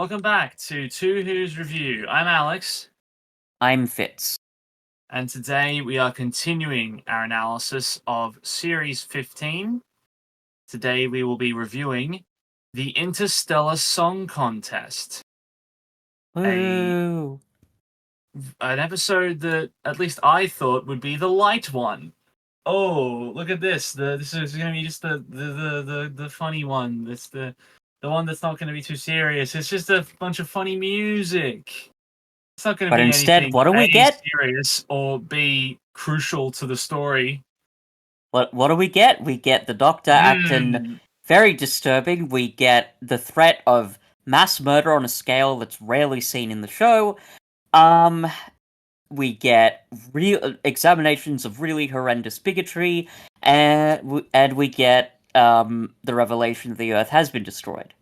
welcome back to Two Who's Review. I'm Alex, I'm Fitz. and today we are continuing our analysis of Series 15. Today we will be reviewing the Interstellar Song Contest, Woo! an episode that at least I thought would be the light one. Oh, look at this! This is going to be just the funny one. That's the one that's not going to be too serious. It's just a bunch of funny music. It's not going to But be instead, anything what do we A, get? serious or B, crucial to the story. What do we get? We get the Doctor acting very disturbing. We get the threat of mass murder on a scale that's rarely seen in the show. We get real examinations of really horrendous bigotry, and we get the revelation that the Earth has been destroyed.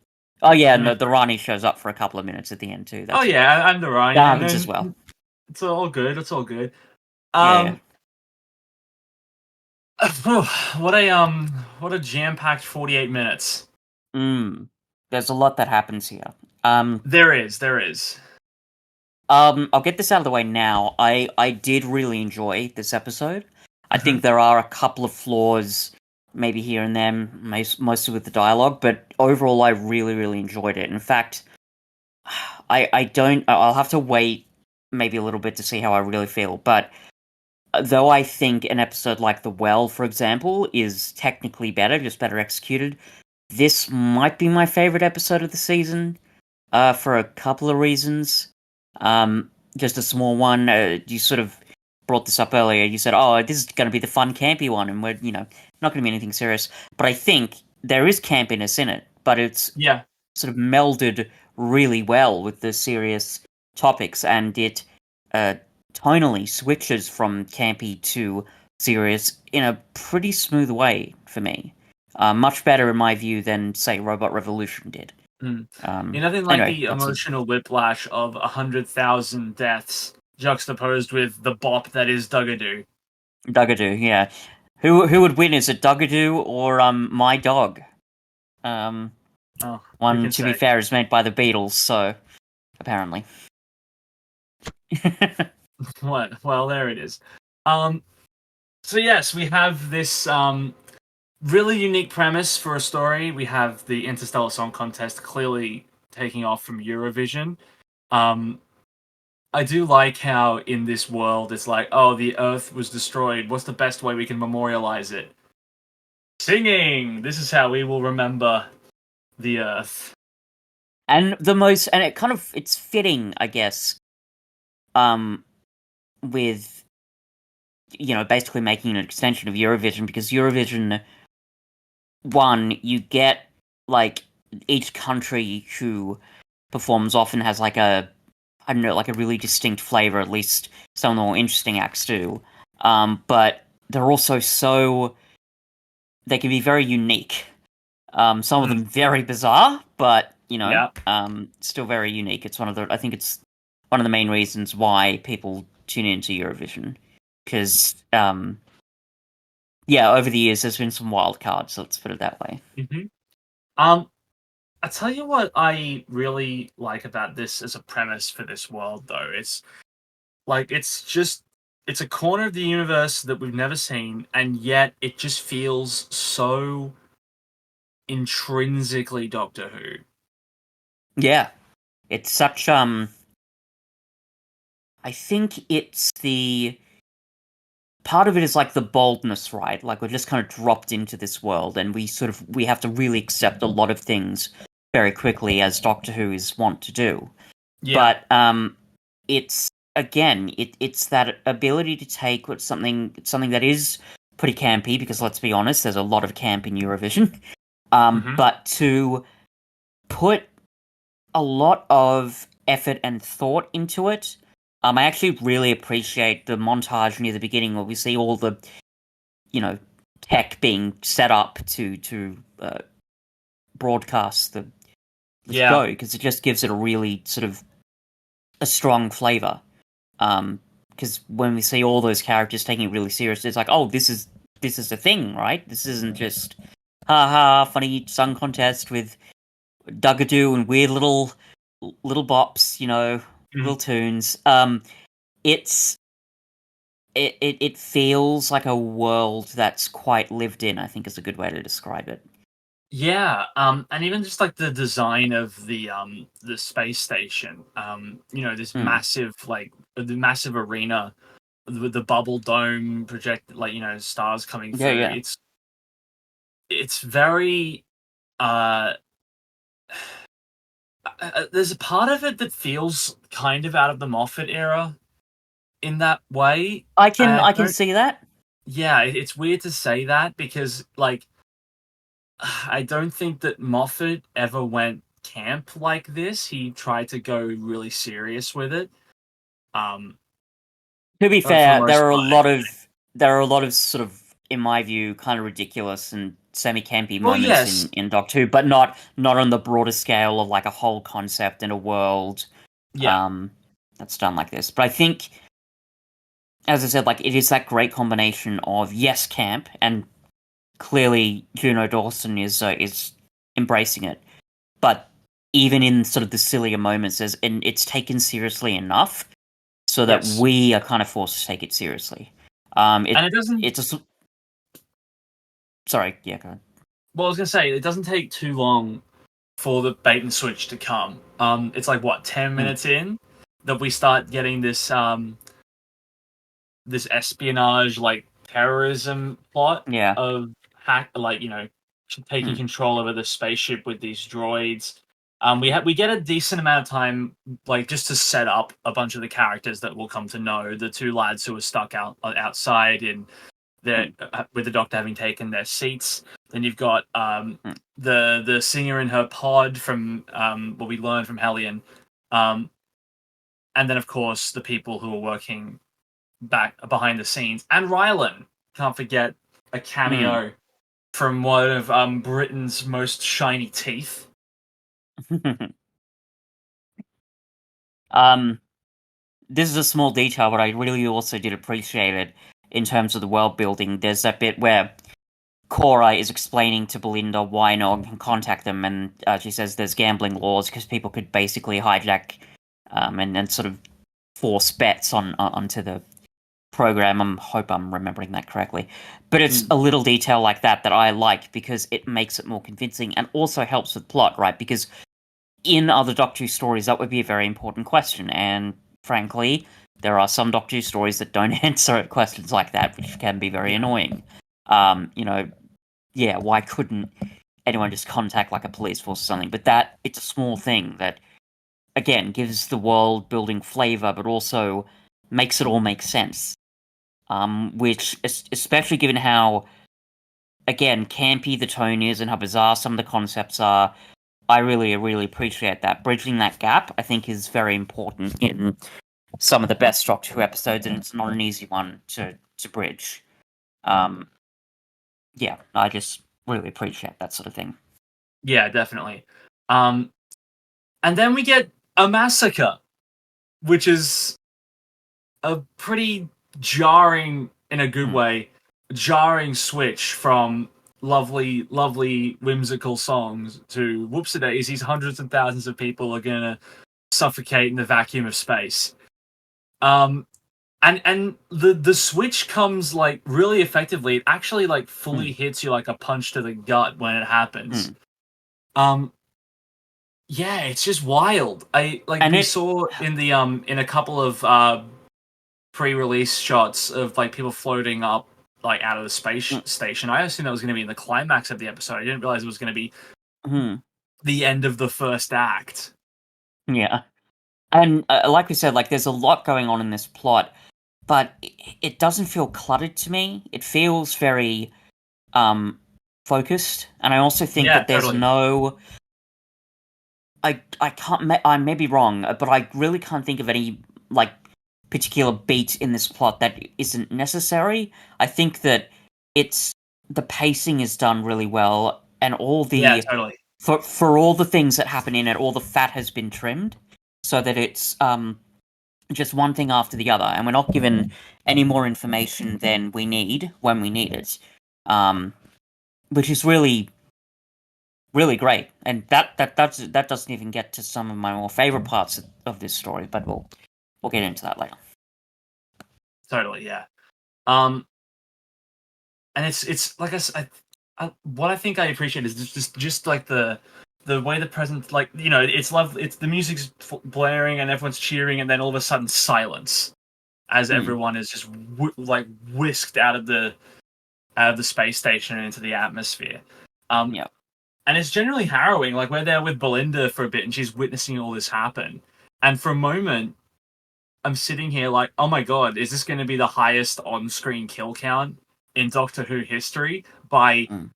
Oh yeah, no, the Rani shows up for a couple of minutes at the end too. Oh yeah, and the Ryan. That happens as well. It's all good. It's all good. Yeah. What a jam-packed 48 minutes. There's a lot that happens here. There is. I'll get this out of the way now. I did really enjoy this episode. I think there are a couple of flaws, maybe here and there, mostly with the dialogue, but overall I really, really enjoyed it. In fact, I'll have to wait maybe a little bit to see how I really feel, but though I think an episode like The Well, for example, is technically better, just better executed, this might be my favorite episode of the season, for a couple of reasons. Just a small one. You sort of brought this up earlier. You said, "Oh, this is going to be the fun, campy one," and we're, not going to be anything serious. But I think there is campiness in it, but it's sort of melded really well with the serious topics, and it tonally switches from campy to serious in a pretty smooth way for me. Much better, in my view, than, say, Robot Revolution did. Nothing like the emotional whiplash of 100,000 deaths juxtaposed with the bop that is Dugadoo. Dugadoo, yeah. Who would win? Is it Dugadoo or My Dog? One, to be fair, is made by the Beatles, so apparently. What? Well, there it is. So yes, we have this really unique premise for a story. We have the Interstellar Song Contest clearly taking off from Eurovision. I do like how in this world it's like, oh, the Earth was destroyed. What's the best way we can memorialize it? Singing! This is how we will remember the Earth. And it's fitting, I guess, with, basically making an extension of Eurovision, because Eurovision, one, you get, like, each country who performs often has, like, a really distinct flavor, at least some of the more interesting acts do. But they're also they can be very unique. Some of them very bizarre, but, still very unique. I think it's one of the main reasons why people tune into Eurovision. Because, over the years there's been some wild cards, let's put it that way. I tell you what I really like about this as a premise for this world, though. It's a corner of the universe that we've never seen, and yet it just feels so intrinsically Doctor Who. Yeah. It's such, I think it's part of it is like the boldness, right? Like, we're just kind of dropped into this world, and we have to really accept a lot of things very quickly, as Doctor Who is wont to do. Yeah. But it's that ability to take something that is pretty campy, because let's be honest, there's a lot of camp in Eurovision. But to put a lot of effort and thought into it. I actually really appreciate the montage near the beginning where we see all the, tech being set up to broadcast the show, because it just gives it a really sort of a strong flavor. Because when we see all those characters taking it really seriously, it's like, oh, this is a thing, right? This isn't just funny song contest with Dugadoo and weird little little bops, Mhm. little tunes. It's it feels like a world that's quite lived in, I think is a good way to describe it. Yeah, and even just like the design of the space station, this Mm. massive like the massive arena with the bubble dome project, like stars coming Yeah, through. yeah. It's very uh, there's a part of it that feels kind of out of the Moffat era in that way, I and can I I can don't. see that. Yeah, it's weird to say that because like I don't think that Moffat ever went camp like this. He tried to go really serious with it. Um, To be for the fair, most part. there are a lot of sort of, in my view, kind of ridiculous and semi-campy Well, moments yes, in Doctor Who, but not on the broader scale of like a whole concept and a world yeah, um that's done like this. But I think, as I said, like it is that great combination of yes, camp, and clearly Juno Dawson is embracing it, but even in sort of the sillier moments, and it's taken seriously enough so that yes, we are kind of forced to take it seriously. and it doesn't. It's a sorry, yeah, go ahead. Well, I was gonna say it doesn't take too long for the bait and switch to come. It's like what 10 minutes in that we start getting this espionage like terrorism plot Yeah. of hack like taking Mm. control over the spaceship with these droids. We get a decent amount of time like just to set up a bunch of the characters that we'll come to know. The two lads who are stuck outside in their Mm. with the doctor having taken their seats. Then you've got Mm. the singer in her pod from what we learned from Hellion, um, and then of course the people who are working back behind the scenes, and Rylan. Can't forget a Mm. cameo from one of Britain's most shiny teeth. um, this is a small detail, but I really also did appreciate it in terms of the world building. There's that bit where Cora is explaining to Belinda why no one can contact them, and she says there's gambling laws because people could basically hijack and sort of force bets onto the program. I hope I'm remembering that correctly. But it's Mm. a little detail like that that I like because it makes it more convincing and also helps with plot, right? Because in other Doctor Who stories, that would be a very important question. And frankly, there are some Doctor Who stories that don't answer questions like that, which can be very Yeah, annoying. You know, yeah, why couldn't anyone just contact like a police force or something? But that, it's a small thing that, again, gives the world building flavor, but also makes it all make sense. Which, especially given how, again, campy the tone is and how bizarre some of the concepts are, I really, really appreciate that. Bridging that gap, I think, is very important in some of the best Doctor Who episodes, and it's not an easy one to bridge. Um, yeah, I just really appreciate that sort of thing. yeah, definitely. Um, and then we get a massacre, which is a pretty jarring, in a good Mm. way, jarring switch from lovely, lovely, whimsical songs to whoops a daisies, hundreds and thousands of people are gonna suffocate in the vacuum of space. Um, and the switch comes like really effectively. It actually like fully Mm. hits you like a punch to the gut when it happens. Mm. Um, yeah, it's just wild. I like And we it, saw in the in a couple of pre-release shots of like people floating up like out of the space mm, station. I assumed that was going to be in the climax of the episode. I didn't realize it was going to be mm, the end of the first act. yeah. And like we said, like there's a lot going on in this plot, but it doesn't feel cluttered to me. It feels very um focused, and I also think Yeah, that there's totally. no. I can't. I may be wrong, but I really can't think of any like particular beat in this plot that isn't necessary. I think that it's the pacing is done really well, and all Yeah, the totally. for all the things that happen in it, all the fat has been trimmed, so that it's just one thing after the other, and we're not given any more information than we need when we need it, um, which is really really great, and that doesn't even get to some of my more favorite parts of this story. But we'll get into that later. Totally, yeah. Um, and it's like what I think I appreciate is just like the way the present, like, you know, it's love. It's the music's blaring and everyone's cheering, and then all of a sudden silence as Mm, everyone is just like whisked out of the space station and into the atmosphere. Um, yeah. and it's generally harrowing. Like, we're there with Belinda for a bit, and she's witnessing all this happen. And for a moment, I'm sitting here like, oh my god, is this going to be the highest on-screen kill count in Doctor Who history by Mm.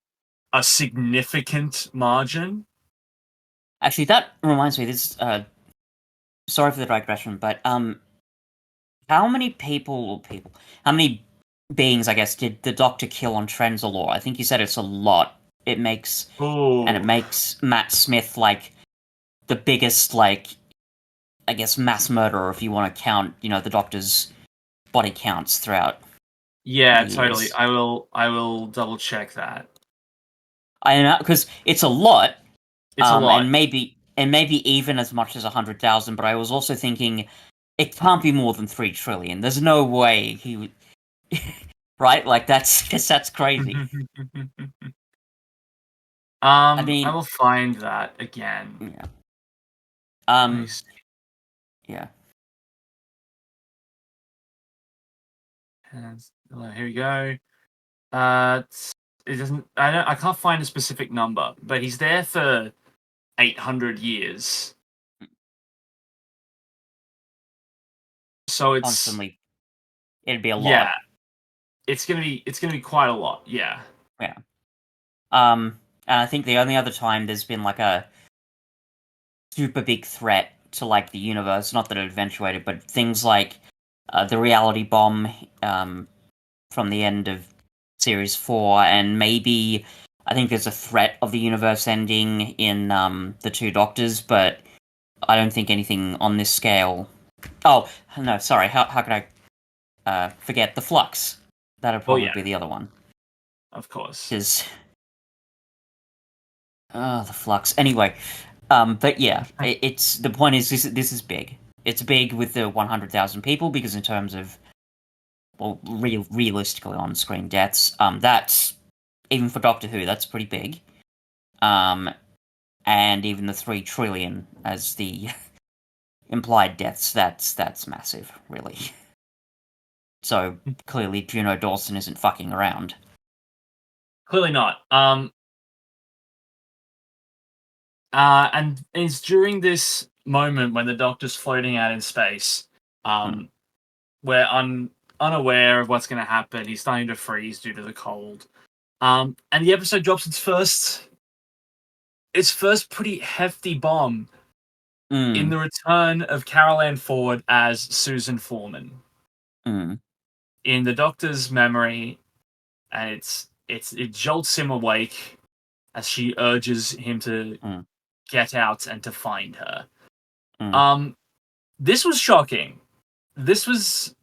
a significant margin? Actually, that reminds me. This sorry for the digression, but how many how many beings, I guess, did the Doctor kill on Trenzalore? I think you said it's a lot. It Oh, makes Matt Smith like the biggest, like, I guess, mass murderer if you want to count, the Doctor's body counts throughout the yeah, totally. years. I will double check that. I know because it's a lot, It's a lot. and maybe even as much as 100,000. But I was also thinking it can't be more than 3 trillion. There's no way he would, right? Like that's crazy. I I mean, will find that again. yeah, Let me um, see. yeah, Here we go. It doesn't. I can't find a specific number, but he's there for 800 years. So it's constantly it'd be a yeah, lot. it's gonna be quite a lot. Yeah. Yeah. And I think the only other time there's been like a super big threat to like the universe, not that it eventuated, but things like the reality bomb from the end of series 4, and maybe I think there's a threat of the universe ending in the Two Doctors, but I don't think anything on this scale. Oh no, sorry. How could I forget the Flux? That'd Oh probably yeah, be the other one. of course. Because the Flux. Anyway, but yeah, it's the point is this is big. It's big with the 100,000 people because in terms of, well, realistically on screen deaths, that's even for Doctor Who, that's pretty big. Um, and even the 3 trillion as the implied deaths, that's massive, really. So clearly, Juno Dawson isn't fucking around. Clearly not. And it's during this moment when the Doctor's floating out in space. Mm, Um, we're unaware of what's going to happen. He's starting to freeze due to the cold. And the episode drops its first pretty hefty bomb in mm, the return of Carol Ann Ford as Susan Foreman mm, in the Doctor's memory, and it jolts him awake as she urges him to mm, get out and to find her. mm. Um, this was shocking. This was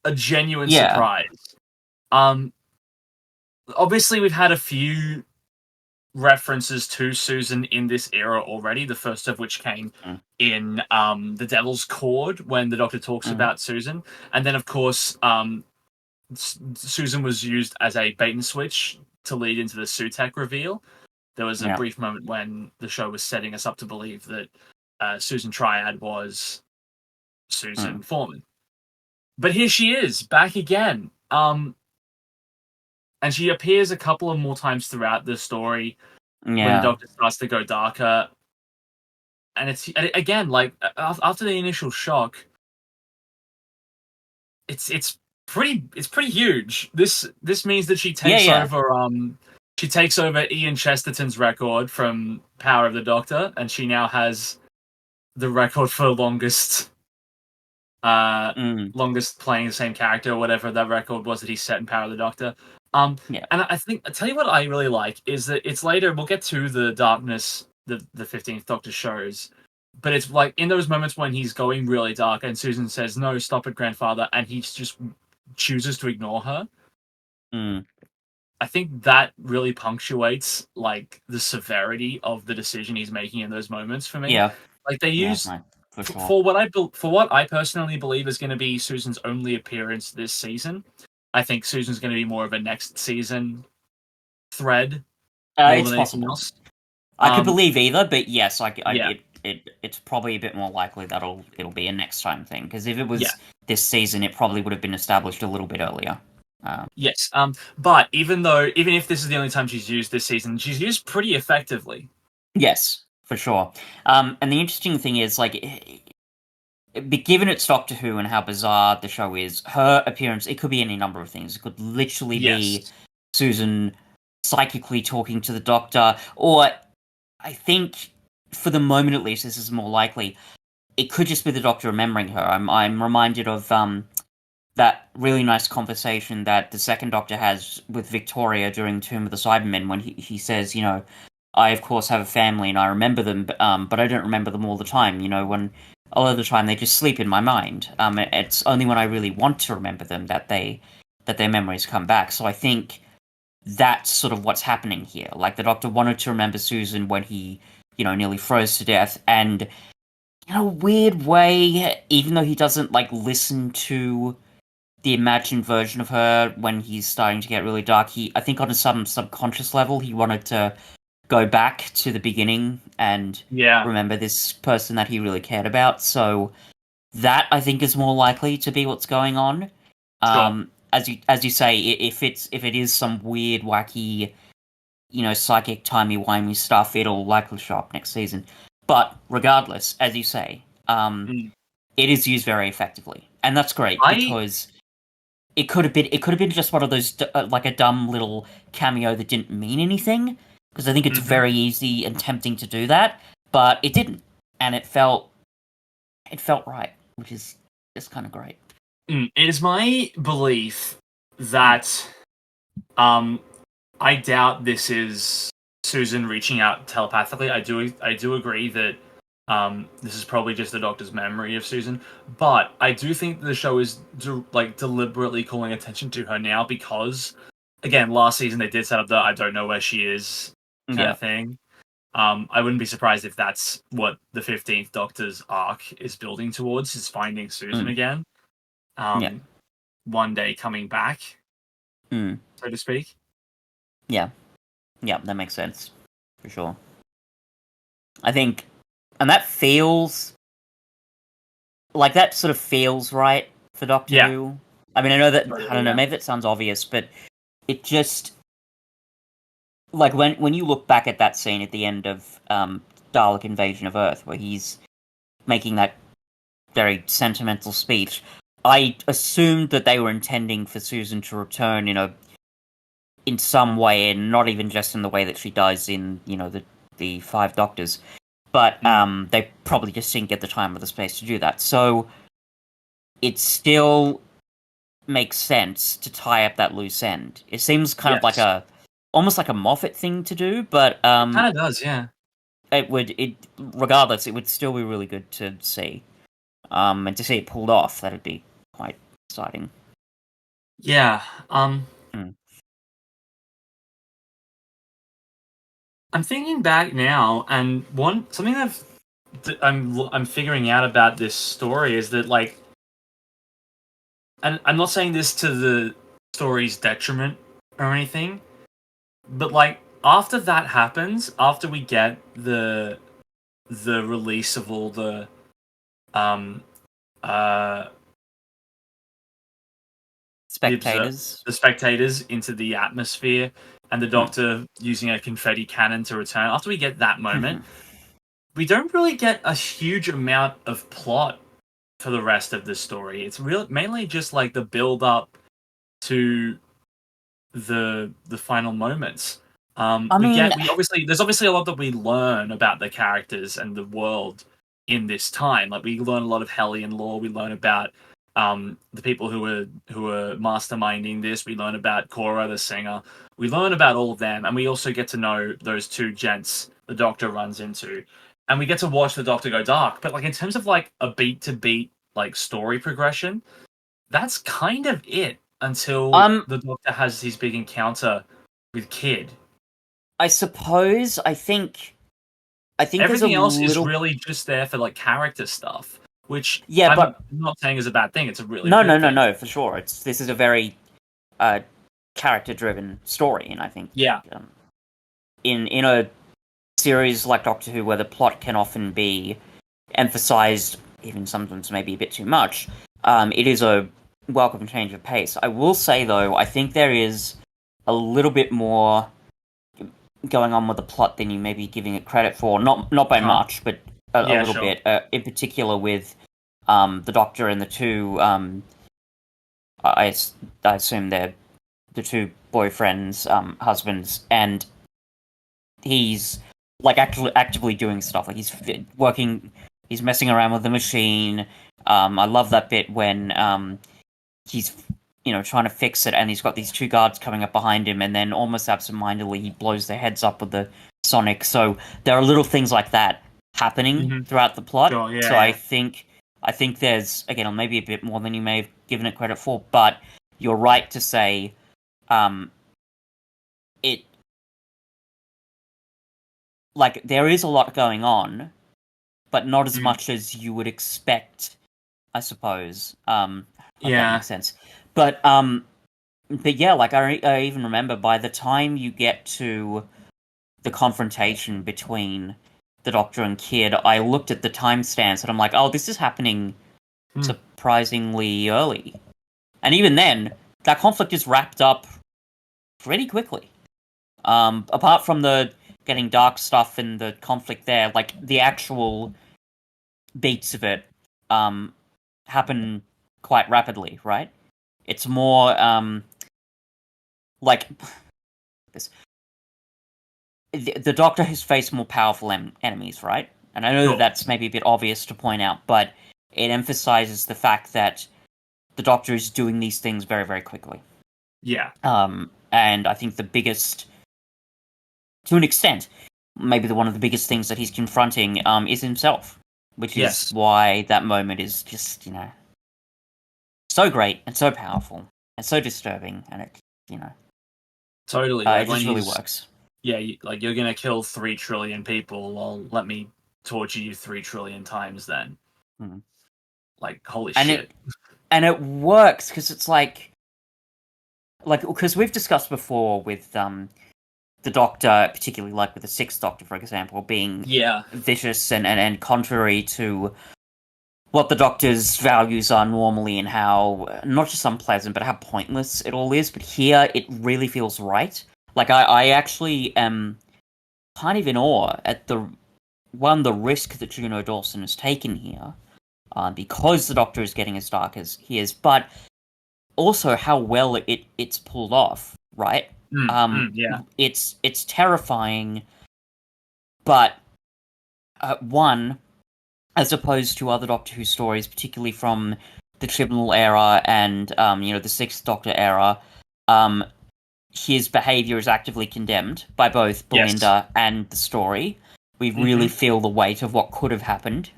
a genuine Yeah. surprise. Um, Obviously we've had a few references to Susan in this era already. The first of which came Mm, in the Devil's Cord when the Doctor talks mm, about Susan, and then of course Susan was used as a bait and switch to lead into the Sutek reveal. There was a yeah. brief moment when the show was setting us up to believe that Susan Triad was Mm, Susan Foreman. But here she is, back again. And she appears a couple of more times throughout the story when the yeah. Doctor starts to go darker. And it's again like after the initial shock, it's pretty huge. This means that Yeah, yeah. she takes over Ian Chesterton's record from Power of the Doctor, and she now has the record for uh Mm, longest playing the same character or whatever that record was that he set in Power of the Doctor. Um yeah. and I think I tell you what I really like is that it's later we'll get to the darkness the 15th Doctor shows. But it's like in those moments when he's going really dark and Susan says, "No, stop it, grandfather," and he just chooses to ignore her. Mm, I think that really punctuates like the severity of the decision he's making in those moments for me. Yeah, Like they yeah, use no, for sure. for what I personally believe is going to be Susan's only appearance this season. I think Susan's going to be more of a next season thread more It's than anything possible. else. I could Um, believe either, but yes, yeah, it's probably a bit more likely that it'll be a next time thing. Because if it yeah, was this season, it probably would have been established a little bit earlier. yes. But even if this is the only time she's used this season, she's used pretty effectively. Yes, for sure. And the interesting thing is, like, given it's Doctor Who and how bizarre the show is, her appearance, it could be any number of things. It could literally be Yes. Susan psychically talking to the Doctor, or I think, for the moment at least, this is more likely. It could just be the Doctor remembering her. I'm reminded of that really nice conversation that the second Doctor has with Victoria during Tomb of the Cybermen when he says, you know, I of course have a family and I remember them, but I don't remember them all the time. You know, when a lot of the time they just sleep in my mind. It's only when I really want to remember them that their memories come back. So I think that's sort of what's happening here. Like the Doctor wanted to remember Susan when he, you know, nearly froze to death, and in a weird way, even though he doesn't like listen to the imagined version of her when he's starting to get really dark, I think on some subconscious level, he wanted to go back to the beginning and Yeah. remember this person that he really cared about. So that I think is more likely to be what's going on. Sure. As you say, if it is some weird, wacky, you know, psychic timey-wimey stuff, it'll likely show up next season. But regardless, as you say, Mm. it is used very effectively, and that's great I because it could have been just one of those like a dumb little cameo that didn't mean anything, because I think it's mhm. very easy and tempting to do that, but it didn't, and it felt right, which is just kind of great. It is my belief Mm. that um I doubt this is Susan reaching out telepathically. I do agree that this is probably just the Doctor's memory of Susan, but I do think the show is deliberately calling attention to her now because again, last season they did set up the I don't know where she is kind Yeah. of thing. I wouldn't be surprised if that's what the 15th Doctor's arc is building towards, is finding Susan Mm. again. Yeah. Um, one day coming back, Mm. so to speak. Yeah. Yeah, that makes sense for sure. I think, and that feels like that sort of feels right for Doctor Yeah, Who. I mean, I know that I totally. don't know, Yeah. maybe that sounds obvious, but it just like when you look back at that scene at the end of Dalek Invasion of Earth, where he's making that very sentimental speech, I assumed that they were intending for Susan to return, you know, in some way, and not even just in the way that she does in, you know, the Five Doctors. But Mm, they probably just didn't get the time or the space to do that. So it still makes sense to tie up that loose end. It seems kind of like yes, almost like a Moffat thing to do, but it kind of does. Yeah. it regardless, it would still be really good to see. And to see it pulled off, that'd be quite exciting. Yeah. Mm. I'm thinking back now, and one something I'm figuring out about this story is that and I'm not saying this to the story's detriment or anything, but after that happens, after we get the release of all um uh the observe Spectators. the spectators into the atmosphere and the Mm. Doctor using a confetti cannon to return. After we get that moment, we don't really get a huge amount of plot for the rest of the story. It's mainly just like the build up to the final moments. I mean, We obviously there's obviously a lot that we learn about the characters and the world in this time. Like we learn a lot of Hellion lore. We learn about the people who are masterminding this. We learn about Cora the singer. We learn about all of them, and we also get to know those two gents the Doctor runs into, and we get to watch the Doctor go dark. But in terms of a beat to beat story progression, that's kind of it until I'm the Doctor has his big encounter. with Kid. I suppose. I think there's a Everything else is little. really just there for like character stuff, which Yeah, I'm but not saying is a bad thing. It's a really no, no, good no, thing. no, for sure. This is a very character-driven story, and I think Yeah. um, in a series like Doctor Who, where the plot can often be emphasized, even sometimes maybe a bit too much, it is a welcome change of pace. I will say though, I think there is a little bit more going on with the plot than you may be giving it credit for. Not by Huh? much, but a Yeah, little sure. bit. In particular, with the Doctor and the two. I, I assume they're the two boyfriends, husbands, and he's like actually actively doing stuff. Like he's working, he's messing around with the machine. I love that bit when he's trying to fix it, and he's got these two guards coming up behind him, and then almost absentmindedly he blows their heads up with the sonic. So there are little things like that happening Mm-hmm. throughout the plot. Sure. Yeah. So Yeah. I think there's again maybe a bit more than you may have given it credit for, but you're right to say um, it like there is a lot going on, but not as Mm. much as you would expect, I suppose. If that Yeah. makes sense. But yeah, like I even remember by the time you get to the confrontation between the Doctor and Kid, I looked at the timestamps and I'm like, oh, this is happening Hmm. surprisingly early. And even then, that conflict is wrapped up pretty quickly. Apart from the getting dark stuff and the conflict there, like the actual beats of it happen quite rapidly, right? It's more like this. The Doctor has faced more powerful enemies, right? And I know that Sure. that's maybe a bit obvious to point out, but it emphasizes the fact that the Doctor is doing these things very, very quickly. Yeah. And I think the biggest, to an extent, maybe one of the biggest things that he's confronting is himself, which is Yes. why that moment is just, so great and so powerful and so disturbing, and it, Totally. Like it when just really he's works. yeah, like you're gonna kill 3 trillion people. Well, let me torture you 3 trillion times then. Mm. Like holy And shit. it works because it's like because we've discussed before with the Doctor, particularly like with the Sixth Doctor, for example, being Yeah. vicious and contrary to what the Doctor's values are normally, and how not just unpleasant but how pointless it all is. But here it really feels right. Like I actually am kind of in awe at the risk that Juno Dawson has taken here, because the Doctor is getting as dark as he is, but also how well it's pulled off. Right? Yeah. It's terrifying, but one, as opposed to other Doctor Who stories, particularly from the Chibnall era and the Sixth Doctor era, um, his behavior is actively condemned by both Yes. Belinda and the story. We really Mm-hmm. feel the weight of what could have happened,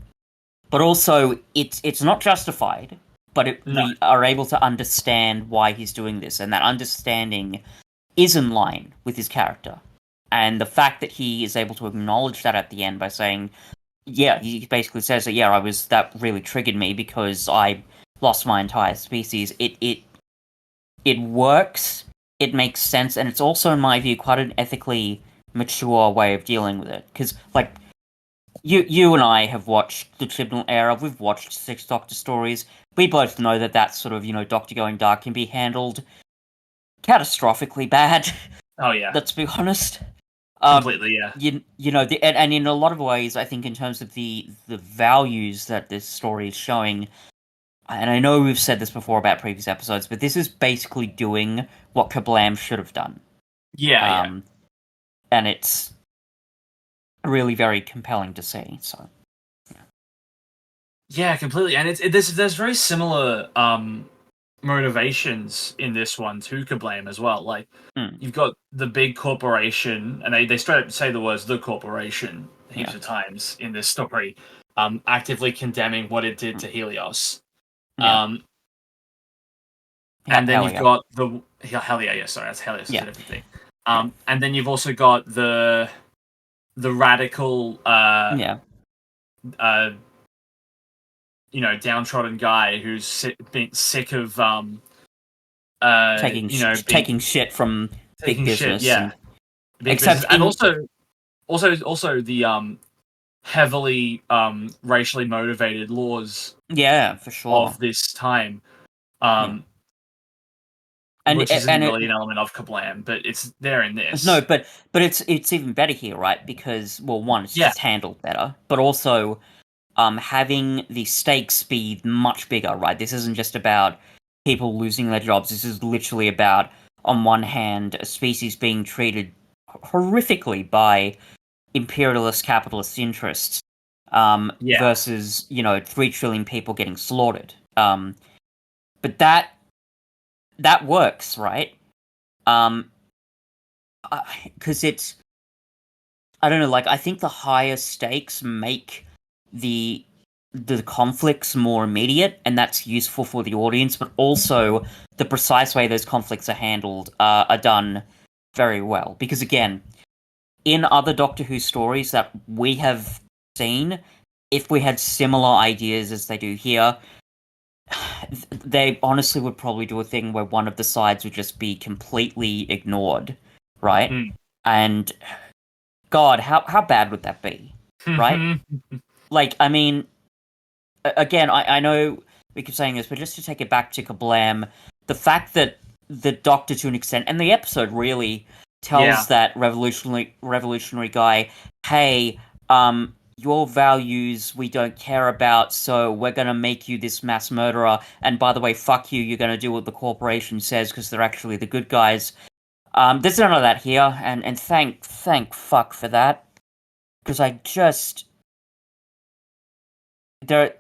but also it's not justified. But No. we are able to understand why he's doing this, and that understanding is in line with his character. And the fact that he is able to acknowledge that at the end by saying, yeah, he basically says that, yeah, that really triggered me because I lost my entire species. It works, it makes sense, and it's also, in my view, quite an ethically mature way of dealing with it. Because, like, you and I have watched the Chibnall era, we've watched Six Doctor stories, we both know that sort of, Doctor going dark can be handled catastrophically bad. Oh yeah. Let's be honest. Completely. Yeah. And in a lot of ways, I think in terms of the values that this story is showing, and I know we've said this before about previous episodes, but this is basically doing what Kablam should have done. Yeah. Yeah. Um, and it's really very compelling to see. So, Yeah. Completely. And there's very similar motivations in this one to Kablame as well. Like mm, you've got the big corporation, and they straight up say the words "the corporation" heaps yeah, of times in this story, actively condemning what it did mm, to Helios. yeah, Um, and then hell you've yeah, got the Hell yeah, yeah, sorry, that's Helios is yeah, a different thing. And then you've also got the radical, Yeah, uh, downtrodden guy who's sick of, being taking shit from big taking shit. business, Yeah, and big business, except and in also the heavily racially motivated laws yeah, for sure. of this time, Yeah, um, and which isn't and it really an element of Kablam, but it's there in no, this. but it's even better here, right? Because well, one, it's Yeah, just handled better, but also having the stakes be much bigger, right? This isn't just about people losing their jobs. This is literally about, on one hand, a species being treated horrifically by imperialist capitalist interests, yeah. versus 3 trillion people getting slaughtered. But that works, right? Um, because it's I don't know, like I think the higher stakes make the the conflicts more immediate, and that's useful for the audience. But also, the precise way those conflicts are handled are done very well. Because again, in other Doctor Who stories that we have seen, if we had similar ideas as they do here, they honestly would probably do a thing where one of the sides would just be completely ignored, right? Mm. And God, how bad would that be, right? Like, I mean, again, I know we keep saying this, but just to take it back to Kablam, the fact that the Doctor, to an extent, and the episode really Yeah. tells that revolutionary guy, hey, your values we don't care about, so we're gonna make you this mass murderer. And by the way, fuck you, you're gonna do what the corporation says because they're actually the good guys. There's none of that here, and thank fuck for that, because I just there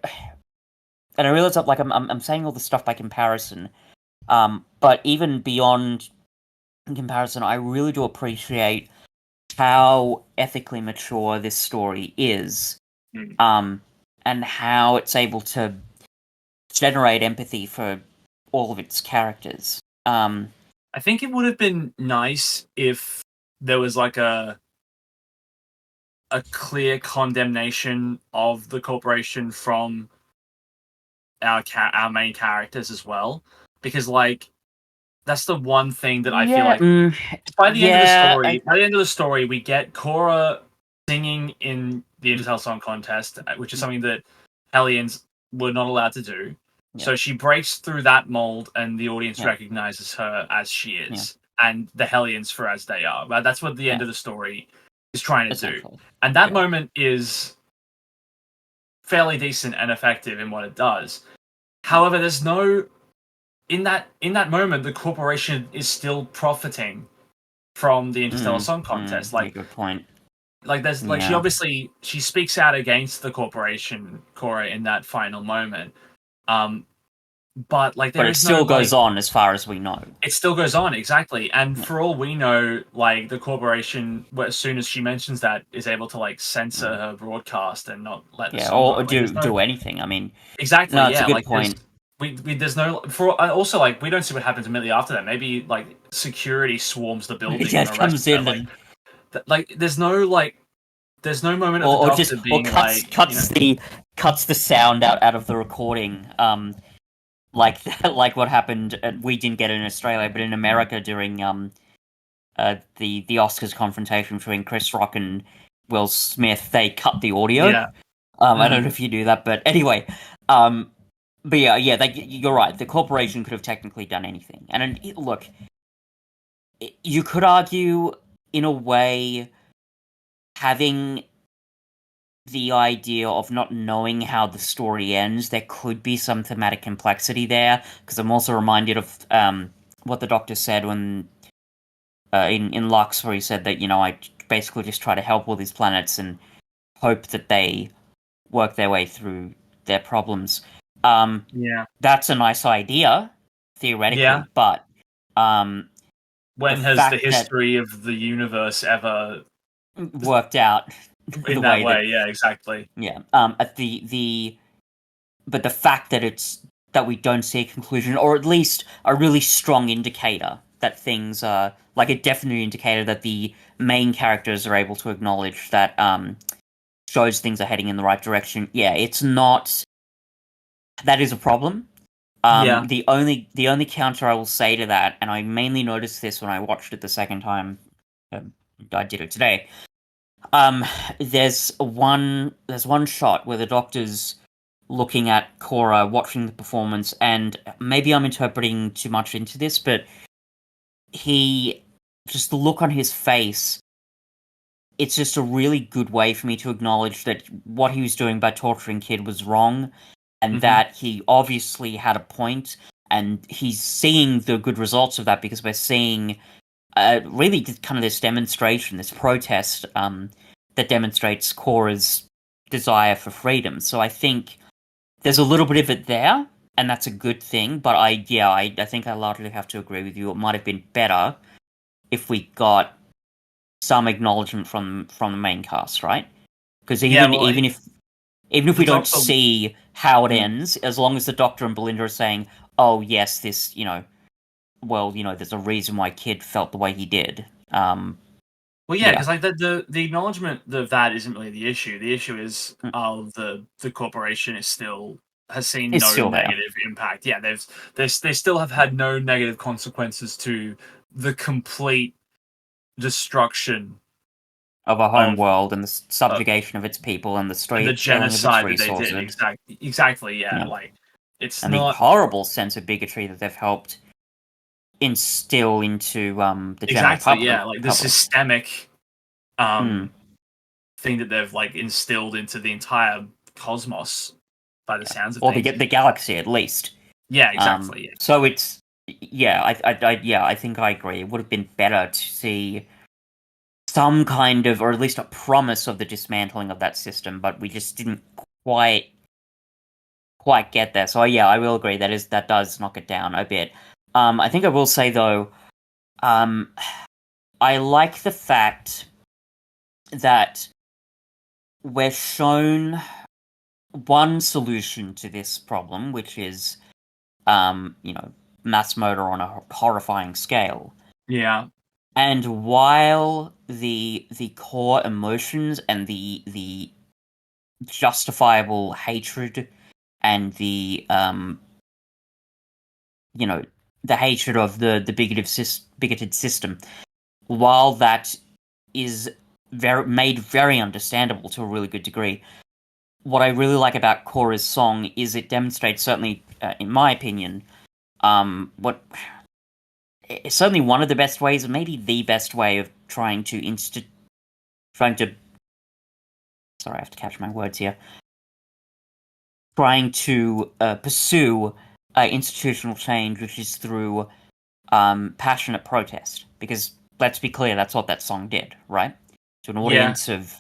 and I realize that like I'm saying all this stuff by comparison, but even beyond comparison, I really do appreciate how ethically mature this story is, Mm. and how it's able to generate empathy for all of its characters. I think it would have been nice if there was like a clear condemnation of the corporation from our main characters as well, because like that's the one thing that I feel Yeah, like by the end of the yeah, story, we get Cora singing in the Interstellar Song Contest, which is something that Hellions were not allowed to do. yeah, So she breaks through that mold, and the audience yeah, recognizes her as she yeah, is, and the Hellions for as they are. Right? That's what the end yeah, of the story is trying to do, essentially, and that yeah, moment is fairly decent and effective in what it does. However, there's no in that moment, the corporation is still profiting from the Interstellar Song Contest. yeah, good point. There's like Yeah, she speaks out against the corporation, Cora, in that final moment. Um, but like but there it is no still goes like on as far as we know. it still goes on exactly, and Yeah, for all we know, like the corporation, as soon as she mentions that, is able to like censor mm, her broadcast and not let the yeah, song or run. Like do there's no do anything. I mean, exactly no, it's a yeah. good Like there's point. we there's no for also like we don't see what happens immediately after that. Maybe like security swarms the building Yeah, and it arrests comes her. in and Like there's no moment of the or doctor just or being cuts like, cuts the sound out of the recording. Like like what happened. We didn't get it in Australia, but in America during the Oscars confrontation between Chris Rock and Will Smith, they cut the audio. yeah, I don't mm, know if you do that, but anyway, um, but yeah, you're right. The corporation could have technically done anything, and look, you could argue in a way having the idea of not knowing how the story ends, there could be some thematic complexity there. Because I'm also reminded of what the Doctor said when in Lux, where he said that I basically just try to help all these planets and hope that they work their way through their problems. Um, yeah, that's a nice idea yeah. theoretically, but um, the When has the fact that history of the universe ever worked out in the that way that way? Yeah, exactly. yeah at the but the fact that it's that we don't see a conclusion, or at least a really strong indicator that things are like a definite indicator that the main characters are able to acknowledge that shows things are heading in the right direction. Yeah, it's not that is a problem. Yeah. The only counter I will say to that, and I mainly noticed this when I watched it the second time, um, I did it today. Um, there's one shot where the doctor's looking at Cora, watching the performance, and maybe I'm interpreting too much into this, but he just the look on his face. It's just a really good way for me to acknowledge that what he was doing by torturing Kid was wrong, and Hmm. that he obviously had a point, and he's seeing the good results of that because we're seeing really just kind of this demonstration, this protest that demonstrates Cora's desire for freedom. So I think there's a little bit of it there, and that's a good thing. But I think I largely have to agree with you. It might have been better if we got some acknowledgement from the main cast, right? Because Yeah. even Well, even if the we don't doctor. see how it Mm. ends, as long as the Doctor and Belinda are saying, "Oh yes, this well, there's a reason why Kid felt the way he did." Well, yeah, Yeah, because like the acknowledgement of that isn't really the issue. The issue is mm, the corporation is still has seen it's no still there. negative impact. Yeah, they still have had no negative consequences to the complete destruction Of a home of world and the uh, subjugation of its people and the the stealing of its genocide that they did. resources. Exactly. Yeah, Yeah, like it's and the not horrible sense of bigotry that they've helped instill into the general exactly. public. Yeah, like the systemic Mm. um thing that they've like instilled into the entire cosmos by the sounds of Or things. the galaxy at least. Yeah, exactly. Yeah. So it's yeah, I think I agree. It would have been better to see some kind of, or at least a promise of the dismantling of that system, but we just didn't quite quite get there. So yeah, I will agree that does knock it down a bit. I think I will say though, um, I like the fact that we're shown one solution to this problem, which is mass murder on a horrifying scale. Yeah. And while the core emotions and the justifiable hatred and you know the hatred of the bigoted system, while that is made very understandable to a really good degree, what I really like about Cora's song is it demonstrates, certainly in my opinion, what it's certainly one of the best ways, maybe the best way of trying to sorry, I have to catch my words here, trying to pursue institutional change, which is through passionate protest. Because let's be clear, that's what that song did, right? To an Yeah. audience of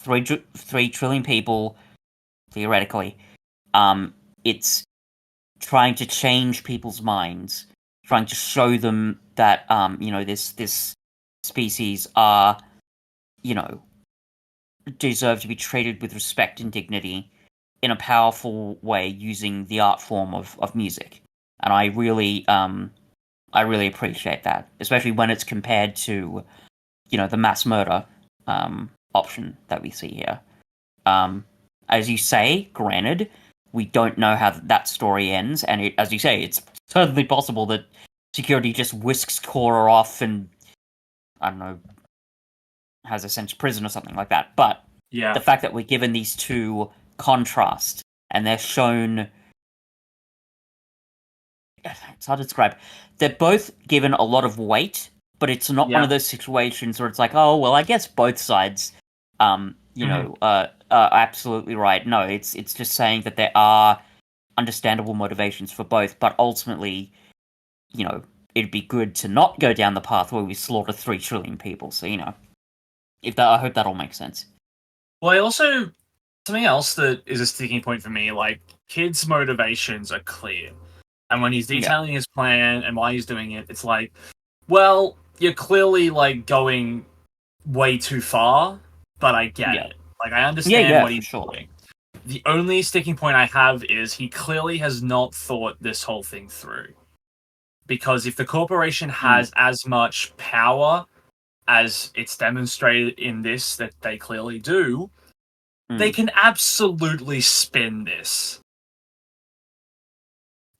3 trillion people, theoretically, um, it's trying to change people's minds, trying to show them that this species are you know deserve to be treated with respect and dignity in a powerful way using the art form of music. And I really appreciate that, especially when it's compared to the mass murder option that we see here. Um, as you say, granted, we don't know how that story ends, and as you say, it's certainly possible that security just whisks Cora off and I don't know, has a sent to prison or something like that. But the Yeah. fact that we're given these two contrasts and they're shown, it's hard to describe. They're both given a lot of weight, but it's not one of Yeah. those situations where it's like, oh well, I guess both sides, Hmm. are absolutely right. No, it's just saying that there are understandable motivations for both, but ultimately, you know, it'd be good to not go down the path where we slaughter 3 trillion people. So if that, I hope that all makes sense. Well, I also something else that is a sticking point for me. Like kids' motivations are clear, and when he's Yeah, detailing his plan and why he's doing it, it's like, well, you're clearly like going way too far, but I get yeah, it. Like I yeah, understand yeah, what for he's sure. doing. The only sticking point I have is he clearly has not thought this whole thing through. because if the corporation has as much power as it's demonstrated in this that they clearly do, they can absolutely spin this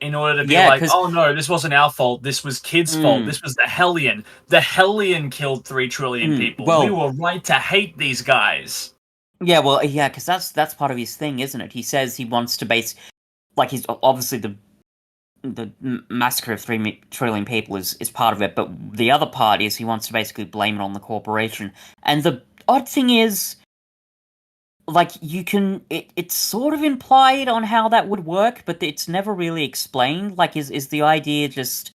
in order to be Yeah, like, because oh no, this wasn't our fault. This was kids' fault. This was the Hellion. The Hellion killed 3 trillion people. We well, were right to hate these guys. yeah, well, yeah, because that's part of his thing, isn't it? He says he wants to base, like, he's obviously the massacre of 3 trillion people is part of it, but the other part is he wants to basically blame it on the corporation. And the odd thing is, like, it's sort of implied on how that would work, but it's never really explained. Like, is the idea just,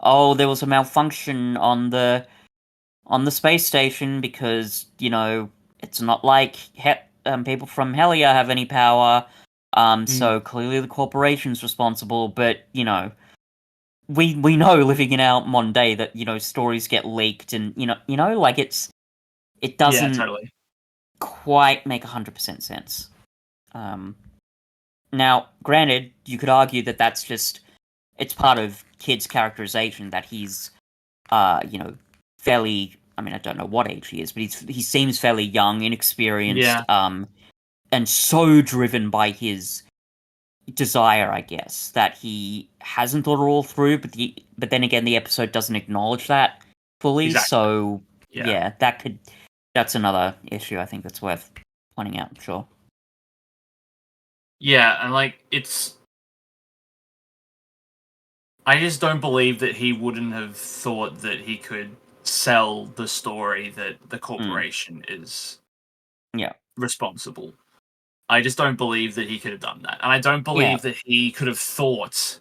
oh, there was a malfunction on the space station because, it's not like people from Helia have any power, so clearly the corporation's responsible, but, we know living in our modern day that, stories get leaked and, like, it Yeah, doesn't totally. quite make 100% sense. Now, granted, you could argue that that's just, it's part of Kid's characterization that he's, fairly, I mean, I don't know what age he is, but he seems fairly young, inexperienced, Yeah, and so driven by his desire, I guess, that he hasn't thought it all through, but then again, the episode doesn't acknowledge that fully, exactly. so, Yeah. yeah, that's another issue I think that's worth pointing out, sure. Yeah, and like I just don't believe that he wouldn't have thought that he could sell the story that the corporation is Yeah. responsible. I just don't believe that he could have done that. And I don't Yeah. believe that he could have thought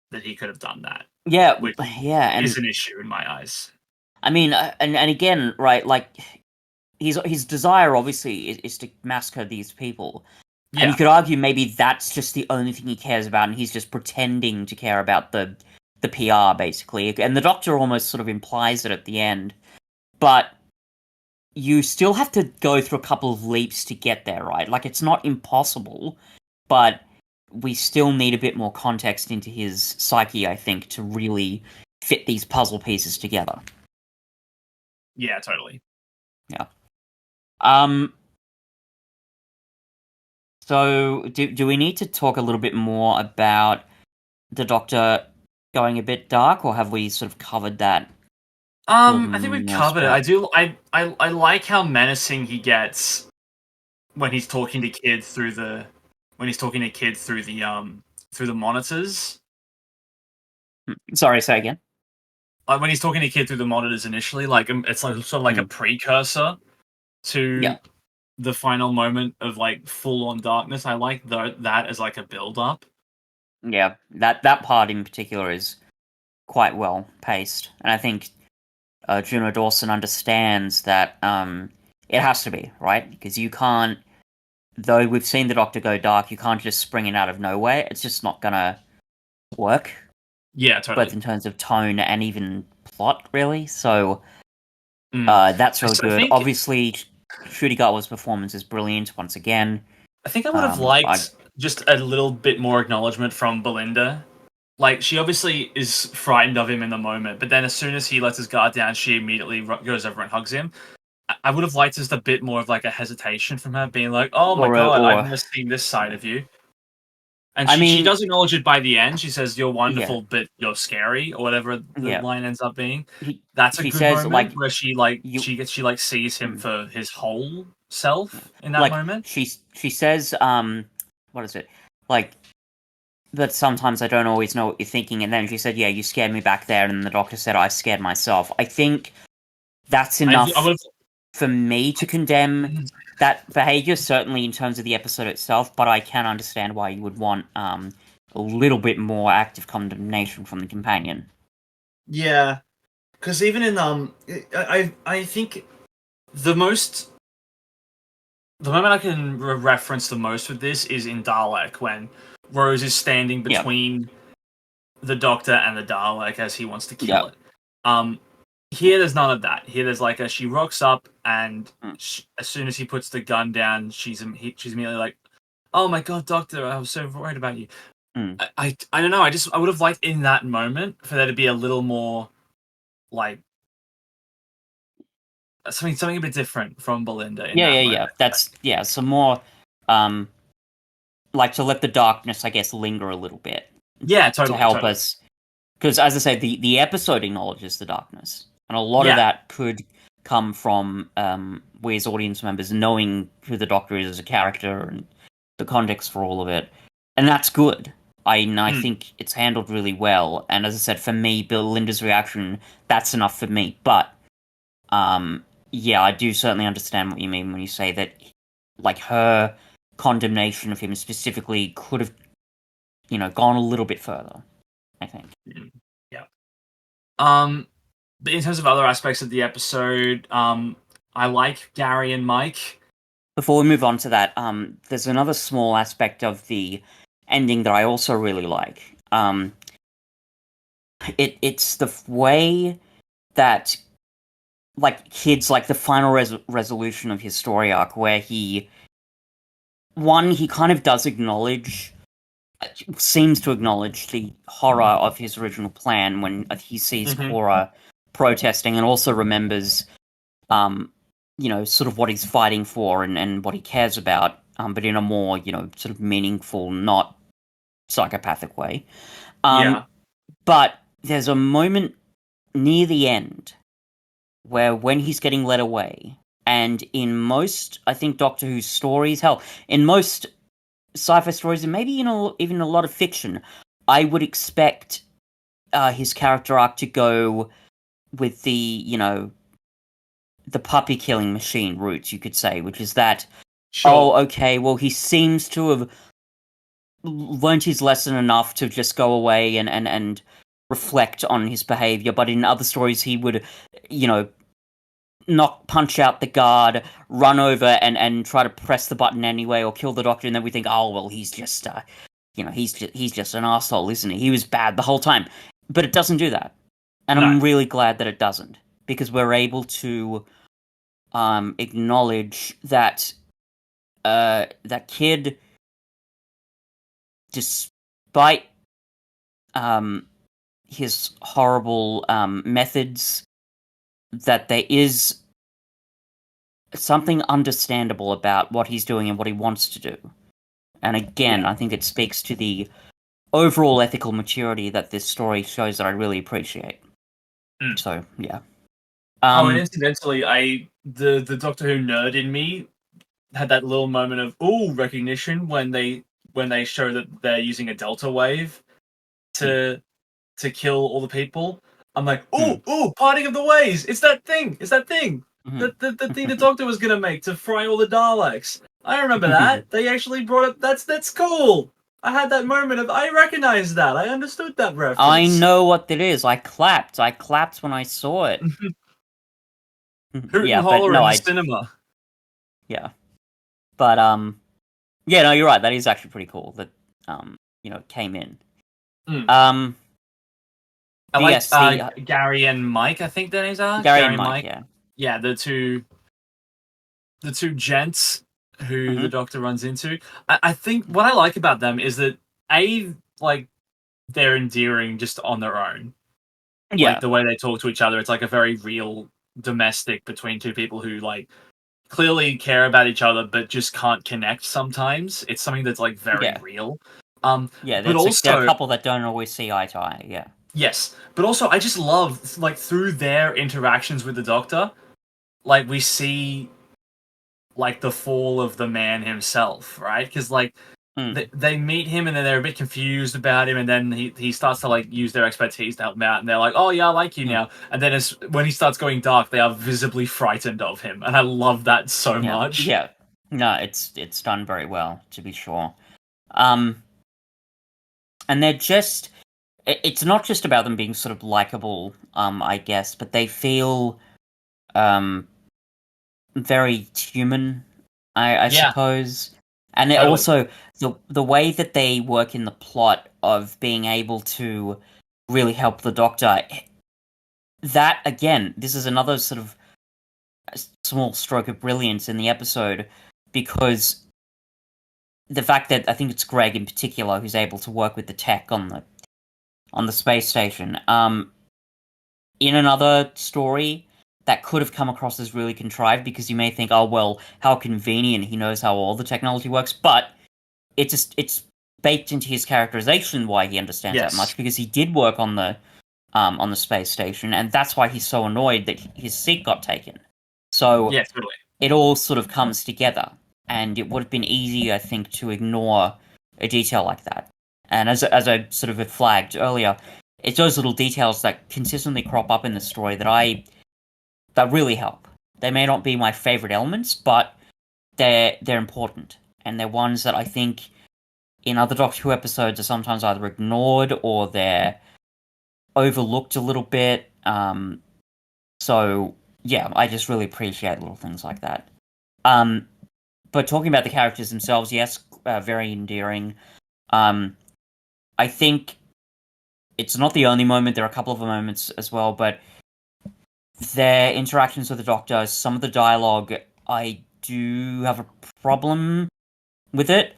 that he could have done that, Yeah, which yeah, is and an issue in my eyes. I mean, and again, right, like his desire obviously is to massacre these people, and you Yeah. could argue maybe that's just the only thing he cares about, and he's just pretending to care about the PR basically, and the Doctor almost sort of implies it at the end, but you still have to go through a couple of leaps to get there, right? Like it's not impossible, but we still need a bit more context into his psyche, I think, to really fit these puzzle pieces together. Yeah, totally. Yeah. Um. So, do we need to talk a little bit more about the Doctor going a bit dark, or have we sort of covered that for the I think we've most covered it. part? I like how menacing he gets when he's talking to kids through the through the monitors. Sorry, say again. Like when he's talking to kids through the monitors initially, like it's like sort of like a Mm. precursor to Yeah, the final moment of like full on darkness. I like that as like a build up. yeah. That part in particular is quite well paced, and I think Juno Dawson understands that it has to be right because you can't. Though we've seen the Doctor go dark, you can't just spring it out of nowhere. It's just not gonna work, Yeah, both totally. in terms of tone and even plot, really. So Mm. that's really I good. think Obviously, Shruti Garwa's performance is brilliant once again. I think I would have liked just a little bit more acknowledgement from Belinda. Like she obviously is frightened of him in the moment, but then as soon as he lets his guard down, she immediately goes over and hugs him. I would have liked just a bit more of like a hesitation from her, being like, "Oh my god, I've or never seen this side of you." And I she mean, does acknowledge it by the end. She says, "You're yeah, wonderful, but you're scary," or whatever the yeah. line ends up being. He, That's a she good says moment like where you, she like sees him mm, for his whole self in that like moment. she says what is it like that sometimes I don't always know what you're thinking, and then she said, "Yeah, you scared me back there," and the Doctor said, "I scared myself." I think that's I enough would for me to condemn have. that behavior, certainly in terms of the episode itself, but I can understand why you would want a little bit more active condemnation from the companion. Yeah, because even in I think the most the moment I can reference the most with this is in Dalek when Rose is standing Yeah, between the Doctor and the Dalek as he wants to kill yeah, it. Um, Here there's none of that. Here there's like she rocks up and mm, as soon as he puts the gun down, she's immediately like, "Oh my god, Doctor, I was so worried about you." Mm. I don't know. I would have liked in that moment for there to be a little more like something a bit different from Belinda in Yeah, that yeah, yeah. moment. That's yeah. Some more, um, like to let the darkness, I guess, linger a little bit Yeah, to totally, help totally. us. Because as I say, the episode acknowledges the darkness, and a lot of Yeah. that could come from we as audience members knowing who the Doctor is as a character and the context for all of it, and that's good. I Mm. think it's handled really well, and as I said, for me, Belinda's reaction, that's enough for me. But yeah, I do certainly understand what you mean when you say that, like her condemnation of him specifically could have, gone a little bit further. I think. Mm. Yeah. Um, but in terms of other aspects of the episode, I like Gary and Mike. Before we move on to that, there's another small aspect of the ending that I also really like. It's the way that like kids like the final resolution of his story arc, where he kind of does acknowledge, seems to acknowledge the horror of his original plan when he sees Hmm. Cora protesting, and also remembers sort of what he's fighting for and what he cares about, but in a more, sort of meaningful, not psychopathic way. Um, Yeah. but there's a moment near the end where when he's getting led away, and in most, I think, Doctor Who stories, hell, in most sci-fi stories, and maybe even a lot of fiction, I would expect his character arc to go with the puppy killing machine route, you could say, which is that, oh, Sure. okay, well, he seems to have learned his lesson enough to just go away and reflect on his behavior, but in other stories, he would, you know, punch out the guard, run over and try to press the button anyway, or kill the Doctor, and then we think, oh, well, he's just, he's just an asshole, isn't he? He was bad the whole time. But it doesn't do that. And No. I'm really glad that it doesn't, because we're able to acknowledge that that kid, despite um, his horrible methods, that there is something understandable about what he's doing and what he wants to do. And again, Yeah. I think it speaks to the overall ethical maturity that this story shows that I really appreciate. Mm. So yeah. Oh, and Um. incidentally, the Doctor Who nerd in me had that little moment of ooh recognition when they show that they're using a delta wave Mm, to kill all the people. I'm like, mm, ooh, parting of the ways. It's that thing. It's that thing. mhm. The thing the Doctor was gonna make to fry all the Daleks. I remember that. They actually brought up. That's cool. I had that moment of I recognized that. I understood that I reference. know what it is. I clapped. I clapped when I saw it. Hoot and Yeah, but holler no, in the cinema. yeah, but yeah, no, you're right. That is actually pretty cool that it came in. Mm. Um, I but liked yes, the Gary and Mike. I think their names are Gary Gary and and Mike, Mike. yeah. Yeah, the two gents who the Hmm. Doctor runs into. I think what I like about them is that like they're endearing just on their own. Like Yeah, the way they talk to each other, it's like a very real domestic between two people who like clearly care about each other but just can't connect sometimes. It's something that's like very yeah, real. yeah. But They're a also couple that don't always see eye to eye. Yeah. yes, but also I just love like through their interactions with the Doctor, like we see like the fall of the man himself, right? Because like Mm, they meet him and then they're a bit confused about him, and then he starts to like use their expertise to help him out, and they're like, "Oh yeah, I like you mm, now." And then as when he starts going dark, they are visibly frightened of him, and I love that so yeah, much. yeah. No, it's done very well, to be sure. Um, and they're just it's not just about them being sort of likable, I guess, but they feel um very human, I Yeah, suppose. And it totally. also the way that they work in the plot of being able to really help the Doctor. That again, this is another sort of small stroke of brilliance in the episode, because the fact that I think it's Greg in particular who's able to work with the tech on the space station. In another story, that could have come across as really contrived because you may think, oh well, how convenient, he knows how all the technology works, but it's baked into his characterization why he understands that Yes. much because he did work on the space station, and that's why he's so annoyed that his seat got taken. So Yeah, totally. it all sort of comes together, and it would have been easy, I think, to ignore a detail like that. And as I sort of had flagged earlier, it's those little details that consistently crop up in the story that really help. They may not be my favorite elements, but they're important, and they're ones that I think in other Doctor Who episodes are sometimes either ignored or they're overlooked a little bit. So yeah, I just really appreciate little things like that. Um, but talking about the characters themselves, yes, very endearing. Um, I think it's not the only moment. There are a couple of moments as well, but their interactions with the Doctor, some of the dialogue, I do have a problem with it.